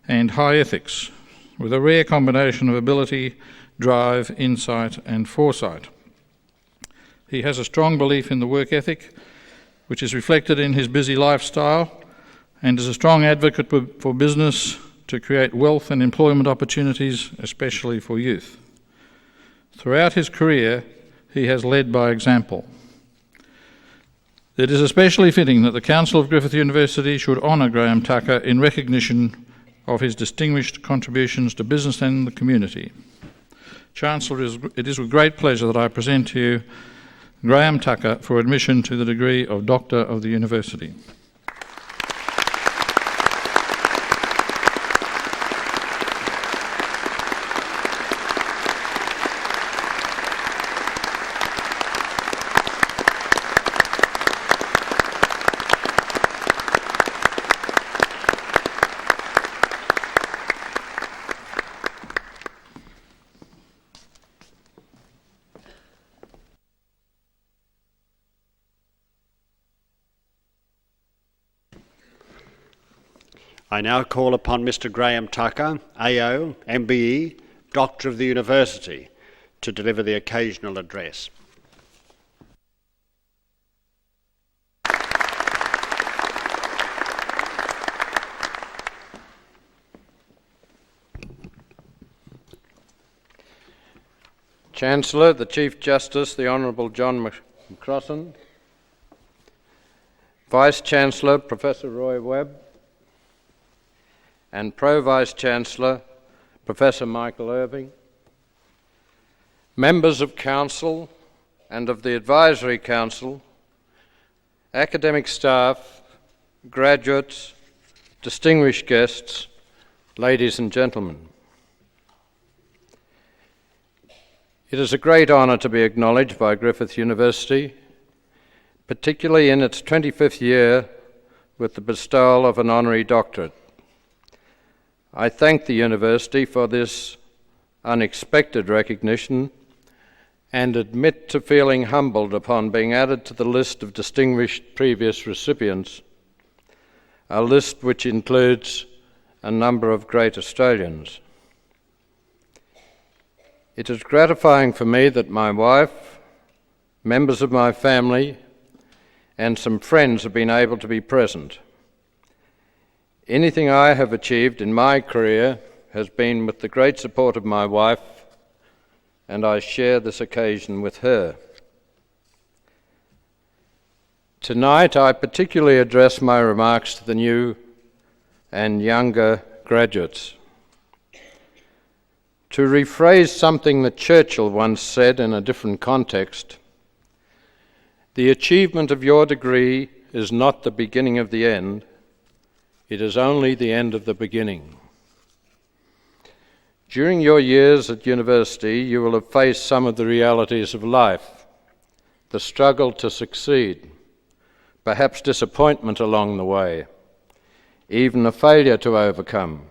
and high ethics, with a rare combination of ability, drive, insight and foresight. He has a strong belief in the work ethic, which is reflected in his busy lifestyle, and is a strong advocate for business to create wealth and employment opportunities, especially for youth. Throughout his career, he has led by example. It is especially fitting that the Council of Griffith University should honour Graham Tucker in recognition of his distinguished contributions to business and the community. Chancellor, it is with great pleasure that I present to you Graham Tucker for admission to the degree of Doctor of the University. I now call upon Mr. Graham Tucker, AO, MBE, Doctor of the University, to deliver the occasional address. Chancellor, the Chief Justice, the Honourable John McCrossan, Vice-Chancellor, Professor Roy Webb, and Pro-Vice-Chancellor, Professor Michael Irving, members of Council and of the Advisory Council, academic staff, graduates, distinguished guests, ladies and gentlemen. It is a great honour to be acknowledged by Griffith University, particularly in its 25th year with the bestowal of an honorary doctorate. I thank the University for this unexpected recognition and admit to feeling humbled upon being added to the list of distinguished previous recipients, a list which includes a number of great Australians. It is gratifying for me that my wife, members of my family, and some friends have been able to be present. Anything I have achieved in my career has been with the great support of my wife, and I share this occasion with her. Tonight, I particularly address my remarks to the new and younger graduates. To rephrase something that Churchill once said in a different context, the achievement of your degree is not the beginning of the end, it is only the end of the beginning. During your years at university, you will have faced some of the realities of life, the struggle to succeed, perhaps disappointment along the way, even a failure to overcome,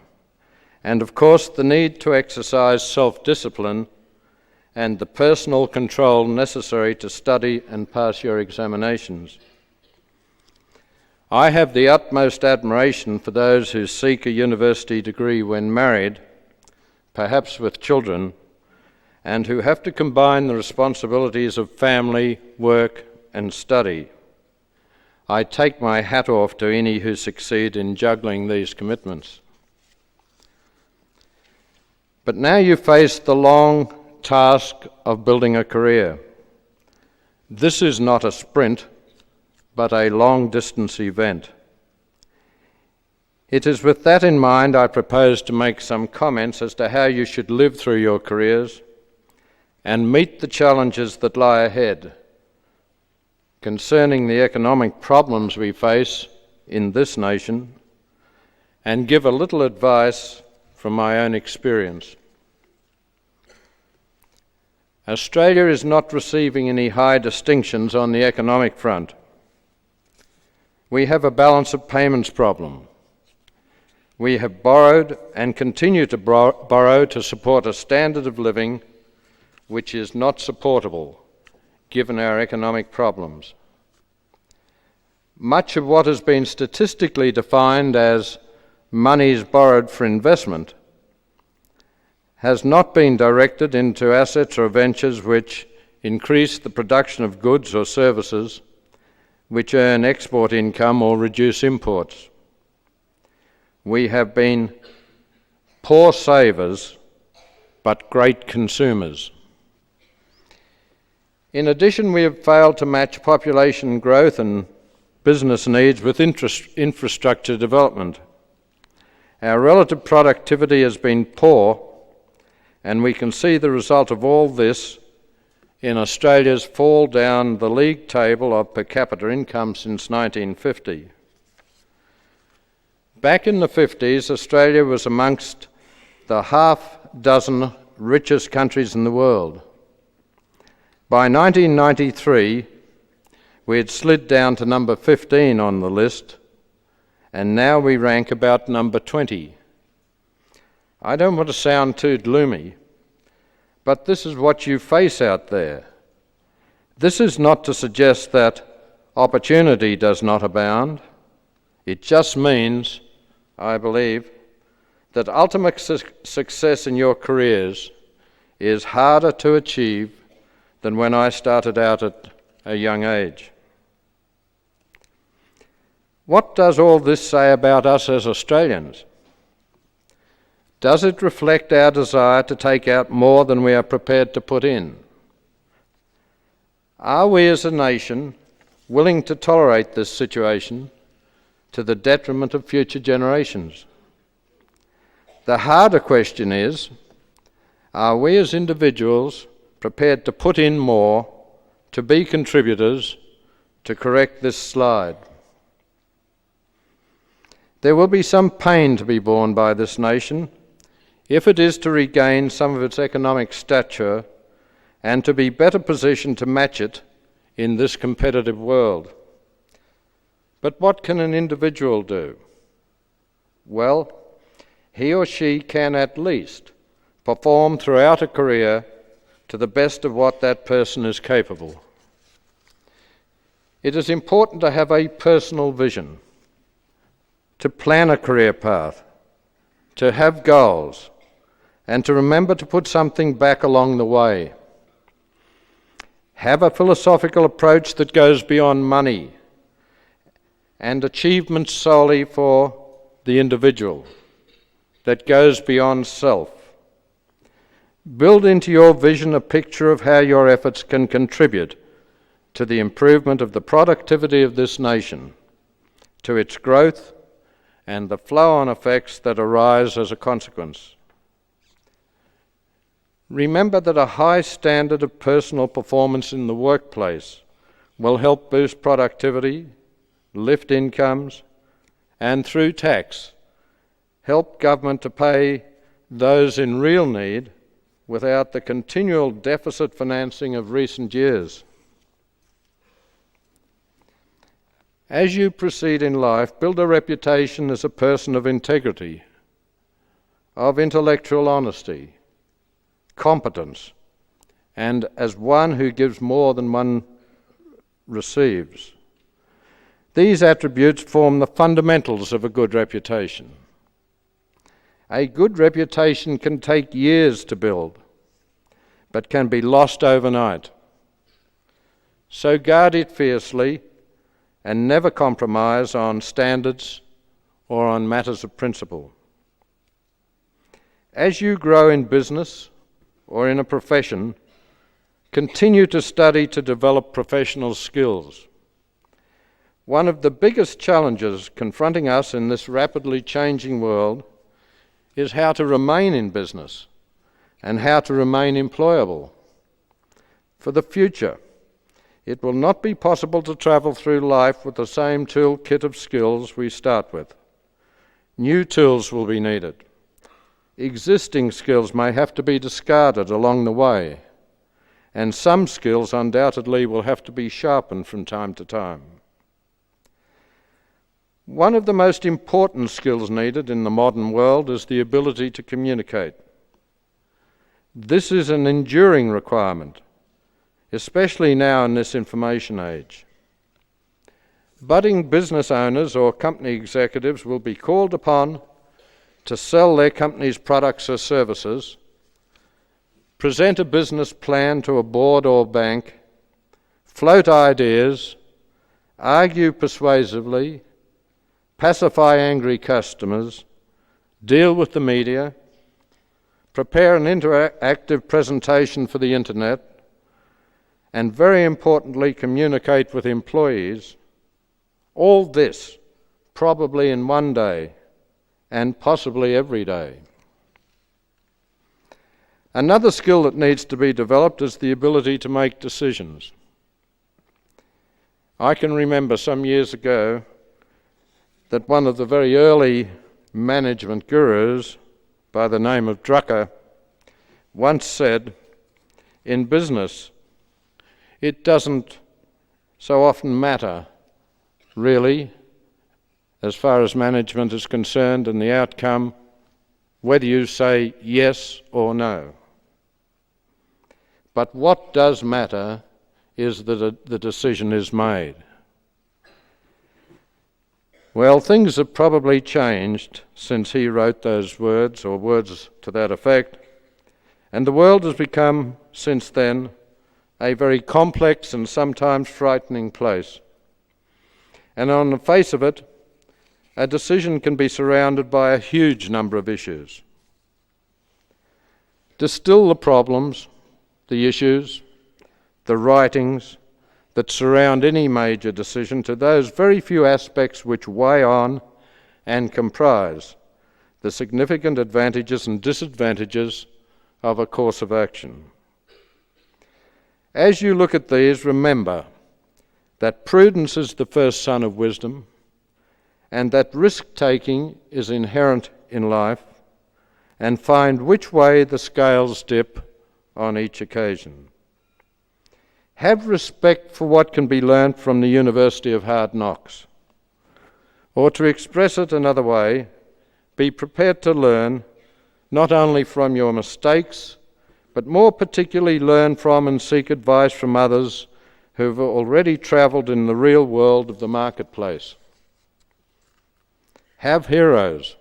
and of course the need to exercise self-discipline and the personal control necessary to study and pass your examinations. I have the utmost admiration for those who seek a university degree when married, perhaps with children, and who have to combine the responsibilities of family, work, and study. I take my hat off to any who succeed in juggling these commitments. But now you face the long task of building a career. This is not a sprint, but a long-distance event. It is with that in mind I propose to make some comments as to how you should live through your careers and meet the challenges that lie ahead concerning the economic problems we face in this nation, and give a little advice from my own experience. Australia is not receiving any high distinctions on the economic front. We have a balance of payments problem. We have borrowed and continue to borrow to support a standard of living which is not supportable given our economic problems. Much of what has been statistically defined as monies borrowed for investment has not been directed into assets or ventures which increase the production of goods or services, which earn export income or reduce imports. We have been poor savers, but great consumers. In addition, we have failed to match population growth and business needs with infrastructure development. Our relative productivity has been poor, and we can see the result of all this in Australia's fall down the league table of per capita income since 1950. Back in the 50s, Australia was amongst the half dozen richest countries in the world. By 1993, we had slid down to number 15 on the list, and now we rank about number 20. I don't want to sound too gloomy, but this is what you face out there. This is not to suggest that opportunity does not abound. It just means, I believe, that ultimate success in your careers is harder to achieve than when I started out at a young age. What does all this say about us as Australians? Does it reflect our desire to take out more than we are prepared to put in? Are we as a nation willing to tolerate this situation to the detriment of future generations? The harder question is, are we as individuals prepared to put in more, to be contributors, to correct this slide? There will be some pain to be borne by this nation if it is to regain some of its economic stature and to be better positioned to match it in this competitive world. But what can an individual do? Well, he or she can at least perform throughout a career to the best of what that person is capable. It is important to have a personal vision, to plan a career path, to have goals, and to remember to put something back along the way. Have a philosophical approach that goes beyond money and achievements solely for the individual, that goes beyond self. Build into your vision a picture of how your efforts can contribute to the improvement of the productivity of this nation, to its growth, and the flow-on effects that arise as a consequence. Remember that a high standard of personal performance in the workplace will help boost productivity, lift incomes, and through tax, help government to pay those in real need without the continual deficit financing of recent years. As you proceed in life, build a reputation as a person of integrity, of intellectual honesty, competence, and as one who gives more than one receives. These attributes form the fundamentals of a good reputation. A good reputation can take years to build, but can be lost overnight. So guard it fiercely and never compromise on standards or on matters of principle. As you grow in business or in a profession, continue to study to develop professional skills. One of the biggest challenges confronting us in this rapidly changing world is how to remain in business and how to remain employable. For the future, it will not be possible to travel through life with the same toolkit of skills we start with. New tools will be needed. Existing skills may have to be discarded along the way, and some skills undoubtedly will have to be sharpened from time to time. One of the most important skills needed in the modern world is the ability to communicate. This is an enduring requirement, especially now in this information age. Budding business owners or company executives will be called upon to sell their company's products or services, present a business plan to a board or bank, float ideas, argue persuasively, pacify angry customers, deal with the media, prepare an interactive presentation for the internet, and very importantly, communicate with employees. All this probably in one day and possibly every day. Another skill that needs to be developed is the ability to make decisions. I can remember some years ago that one of the very early management gurus by the name of Drucker once said, in business, it doesn't so often matter, really, as far as management is concerned and the outcome, whether you say yes or no. But what does matter is that the decision is made. Well, things have probably changed since he wrote those words, or words to that effect, and the world has become, since then, a very complex and sometimes frightening place. And on the face of it, a decision can be surrounded by a huge number of issues. Distill the problems, the issues, the writings that surround any major decision to those very few aspects which weigh on and comprise the significant advantages and disadvantages of a course of action. As you look at these, remember that prudence is the first son of wisdom, and that risk-taking is inherent in life, and find which way the scales dip on each occasion. Have respect for what can be learnt from the University of Hard Knocks. Or to express it another way, be prepared to learn not only from your mistakes, but more particularly learn from and seek advice from others who have already travelled in the real world of the marketplace. Have heroes.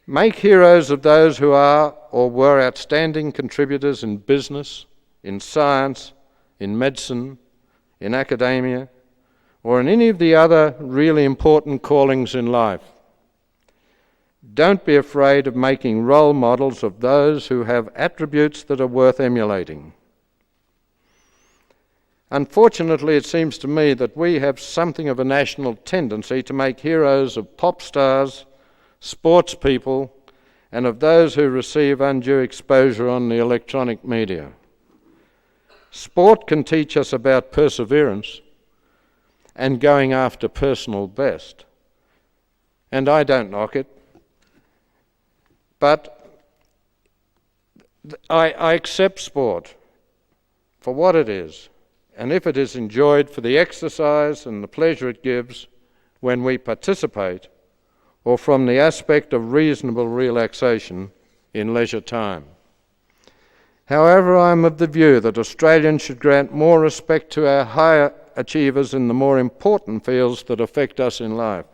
Make heroes of those who are or were outstanding contributors in business, in science, in medicine, in academia, or in any of the other really important callings in life. Don't be afraid of making role models of those who have attributes that are worth emulating. Unfortunately, it seems to me that we have something of a national tendency to make heroes of pop stars, sports people, and of those who receive undue exposure on the electronic media. Sport can teach us about perseverance and going after personal best. And I don't knock it. But I accept sport for what it is, and if it is enjoyed for the exercise and the pleasure it gives when we participate, or from the aspect of reasonable relaxation in leisure time. However, I am of the view that Australians should grant more respect to our higher achievers in the more important fields that affect us in life,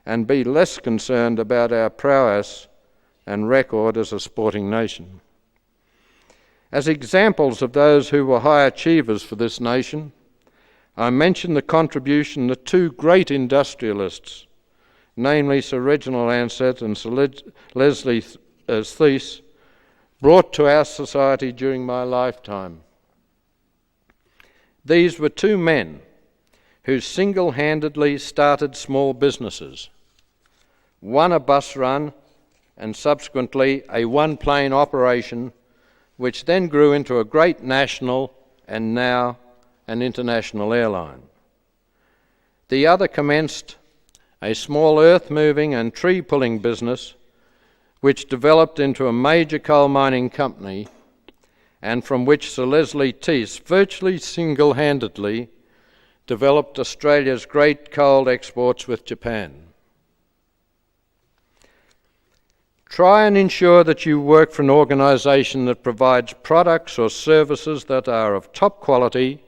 and be less concerned about our prowess and record as a sporting nation. As examples of those who were high achievers for this nation, I mention the contribution of two great industrialists, namely Sir Reginald Ansett and Sir Leslie Thies, brought to our society during my lifetime. These were two men who single-handedly started small businesses, one a bus run and subsequently a one-plane operation, which then grew into a great national and now an international airline. The other commenced a small earth-moving and tree-pulling business which developed into a major coal mining company, and from which Sir Leslie Thies virtually single-handedly developed Australia's great coal exports with Japan. Try and ensure that you work for an organisation that provides products or services that are of top quality,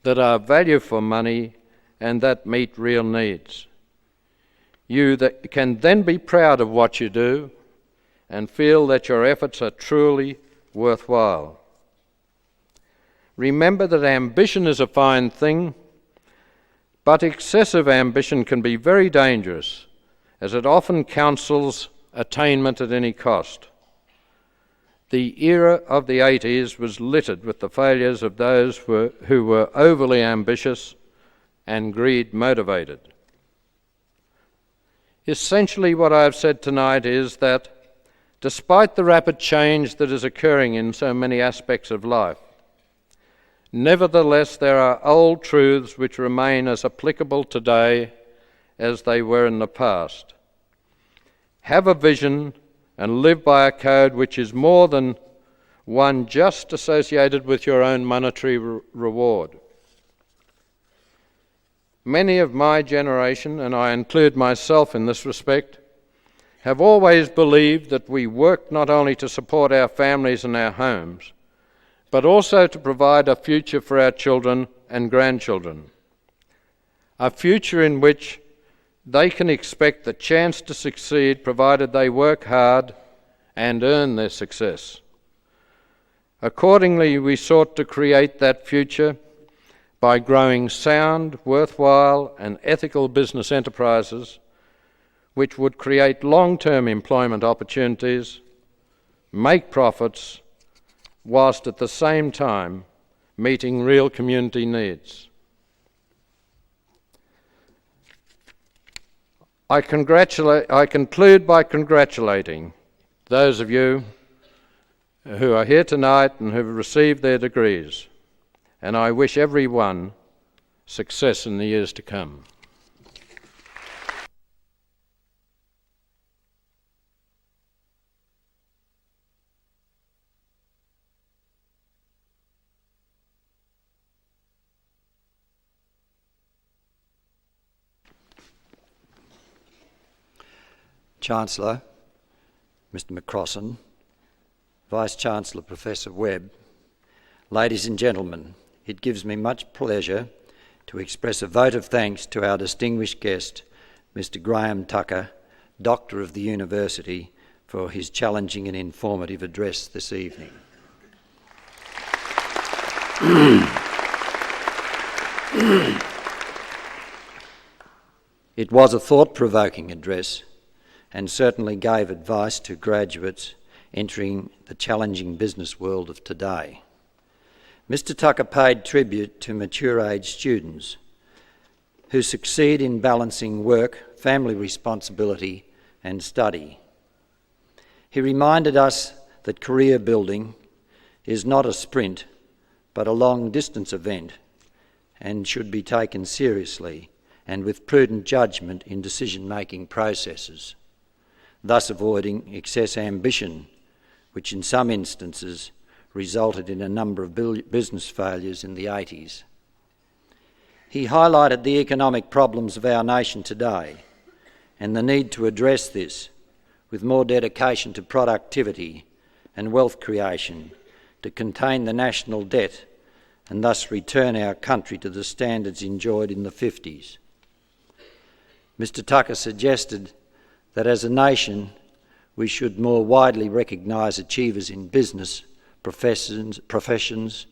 that are value for money, and that meet real needs. You that can then be proud of what you do and feel that your efforts are truly worthwhile. Remember that ambition is a fine thing, but excessive ambition can be very dangerous, as it often counsels attainment at any cost. The era of the 80s was littered with the failures of those who were overly ambitious and greed motivated. Essentially, what I have said tonight is that despite the rapid change that is occurring in so many aspects of life, nevertheless there are old truths which remain as applicable today as they were in the past. Have a vision and live by a code which is more than one just associated with your own monetary reward. Many of my generation, and I include myself in this respect, have always believed that we work not only to support our families and our homes, but also to provide a future for our children and grandchildren, a future in which they can expect the chance to succeed provided they work hard and earn their success. Accordingly, we sought to create that future by growing sound, worthwhile and ethical business enterprises which would create long-term employment opportunities, make profits, whilst at the same time meeting real community needs. I conclude by congratulating those of you who are here tonight and who have received their degrees, and I wish everyone success in the years to come. Chancellor, Mr McCrossan, Vice-Chancellor Professor Webb, ladies and gentlemen, it gives me much pleasure to express a vote of thanks to our distinguished guest, Mr Graham Tucker, Doctor of the University, for his challenging and informative address this evening. It was a thought-provoking address and certainly gave advice to graduates entering the challenging business world of today. Mr Tucker paid tribute to mature-age students who succeed in balancing work, family responsibility and study. He reminded us that career building is not a sprint but a long-distance event and should be taken seriously and with prudent judgment in decision-making processes, thus avoiding excess ambition, which in some instances resulted in a number of business failures in the 80s. He highlighted the economic problems of our nation today and the need to address this with more dedication to productivity and wealth creation to contain the national debt and thus return our country to the standards enjoyed in the 50s. Mr Tucker suggested that as a nation we should more widely recognise achievers in business, professions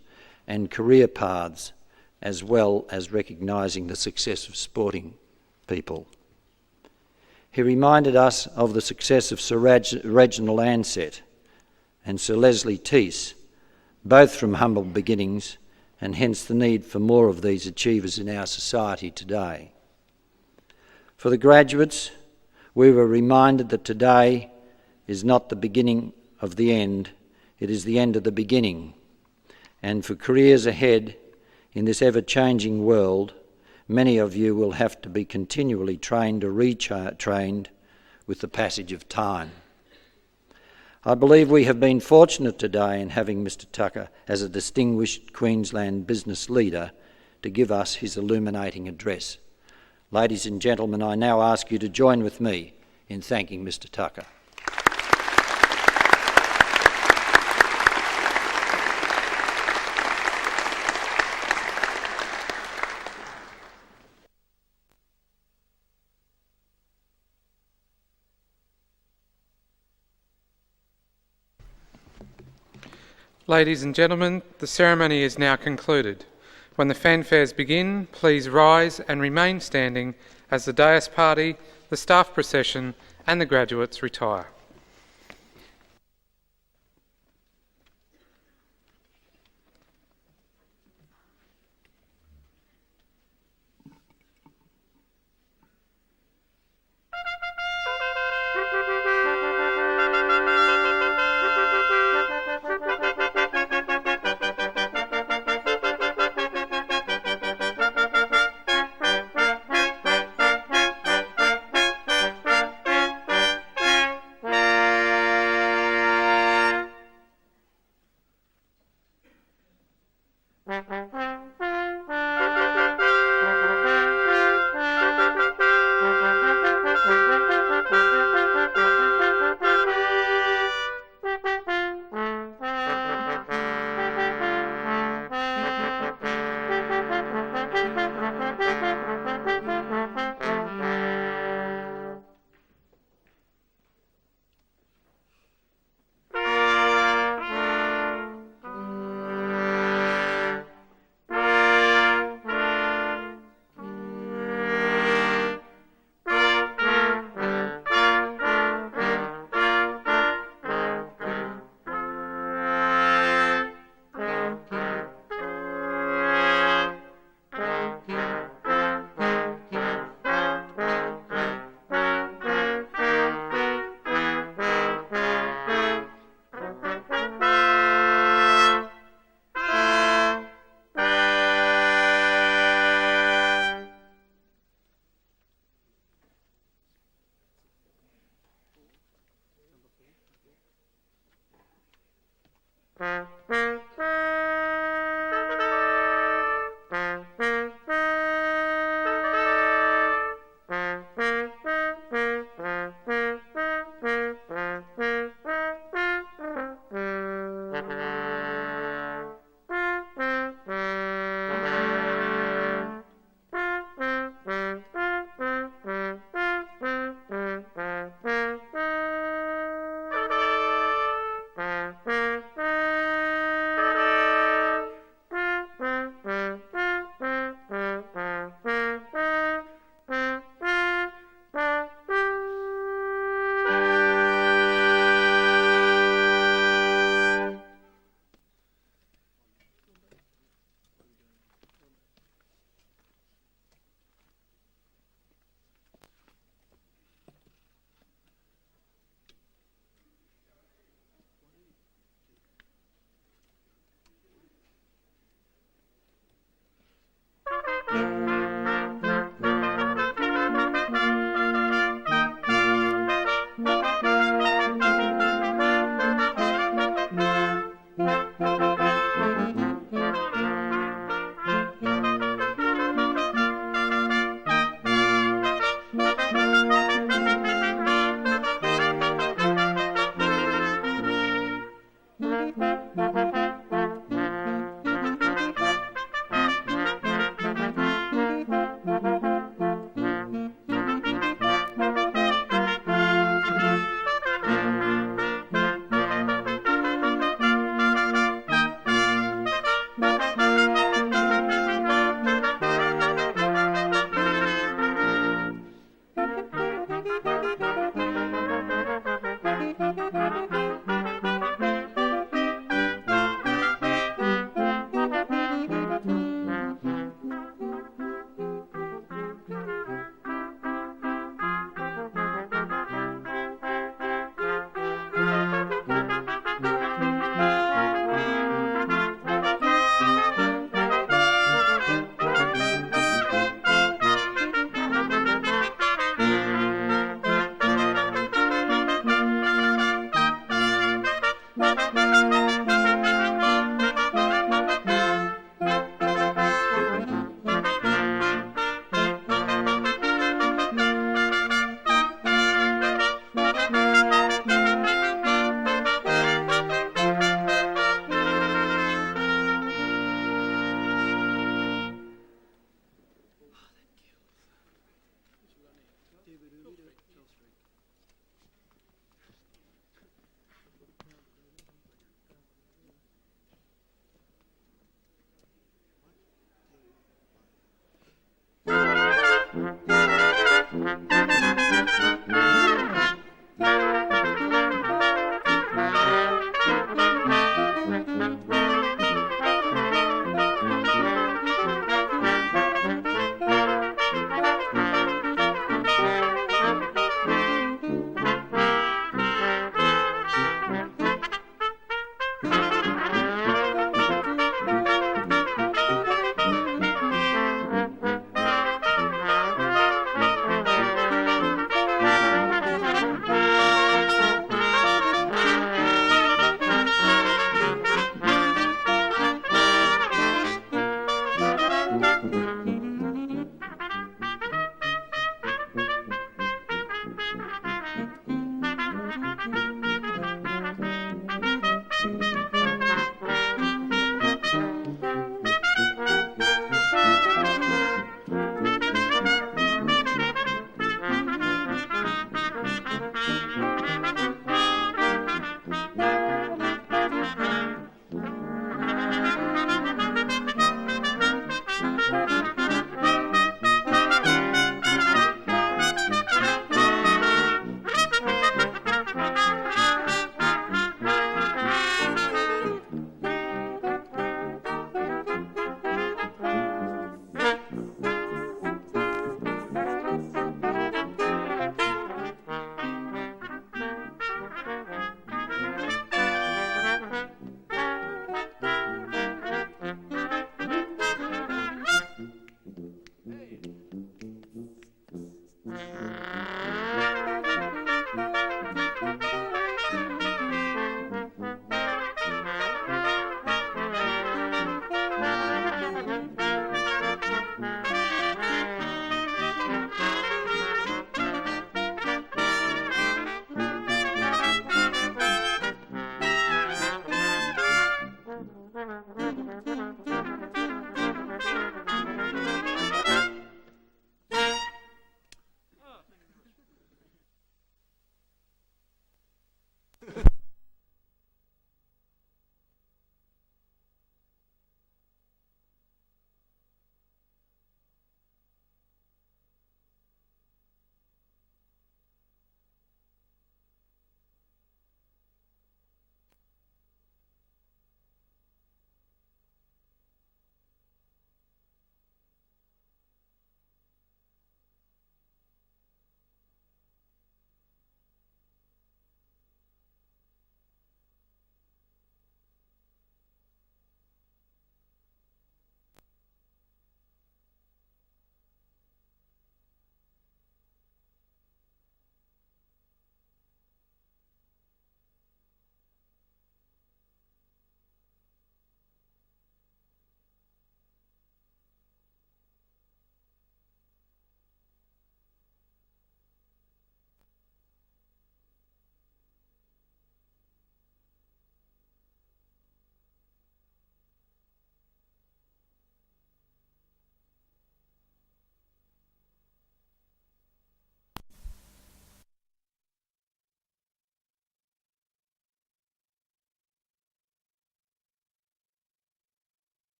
and career paths, as well as recognising the success of sporting people. He reminded us of the success of Sir Reginald Ansett and Sir Leslie Tees, both from humble beginnings, and hence the need for more of these achievers in our society today. For the graduates, we were reminded that today is not the beginning of the end, it is the end of the beginning. And for careers ahead in this ever-changing world, many of you will have to be continually trained or retrained with the passage of time. I believe we have been fortunate today in having Mr Tucker as a distinguished Queensland business leader to give us his illuminating address. Ladies and gentlemen, I now ask you to join with me in thanking Mr Tucker. Ladies and gentlemen, the ceremony is now concluded. When the fanfares begin, please rise and remain standing as the dais party, the staff procession and the graduates retire.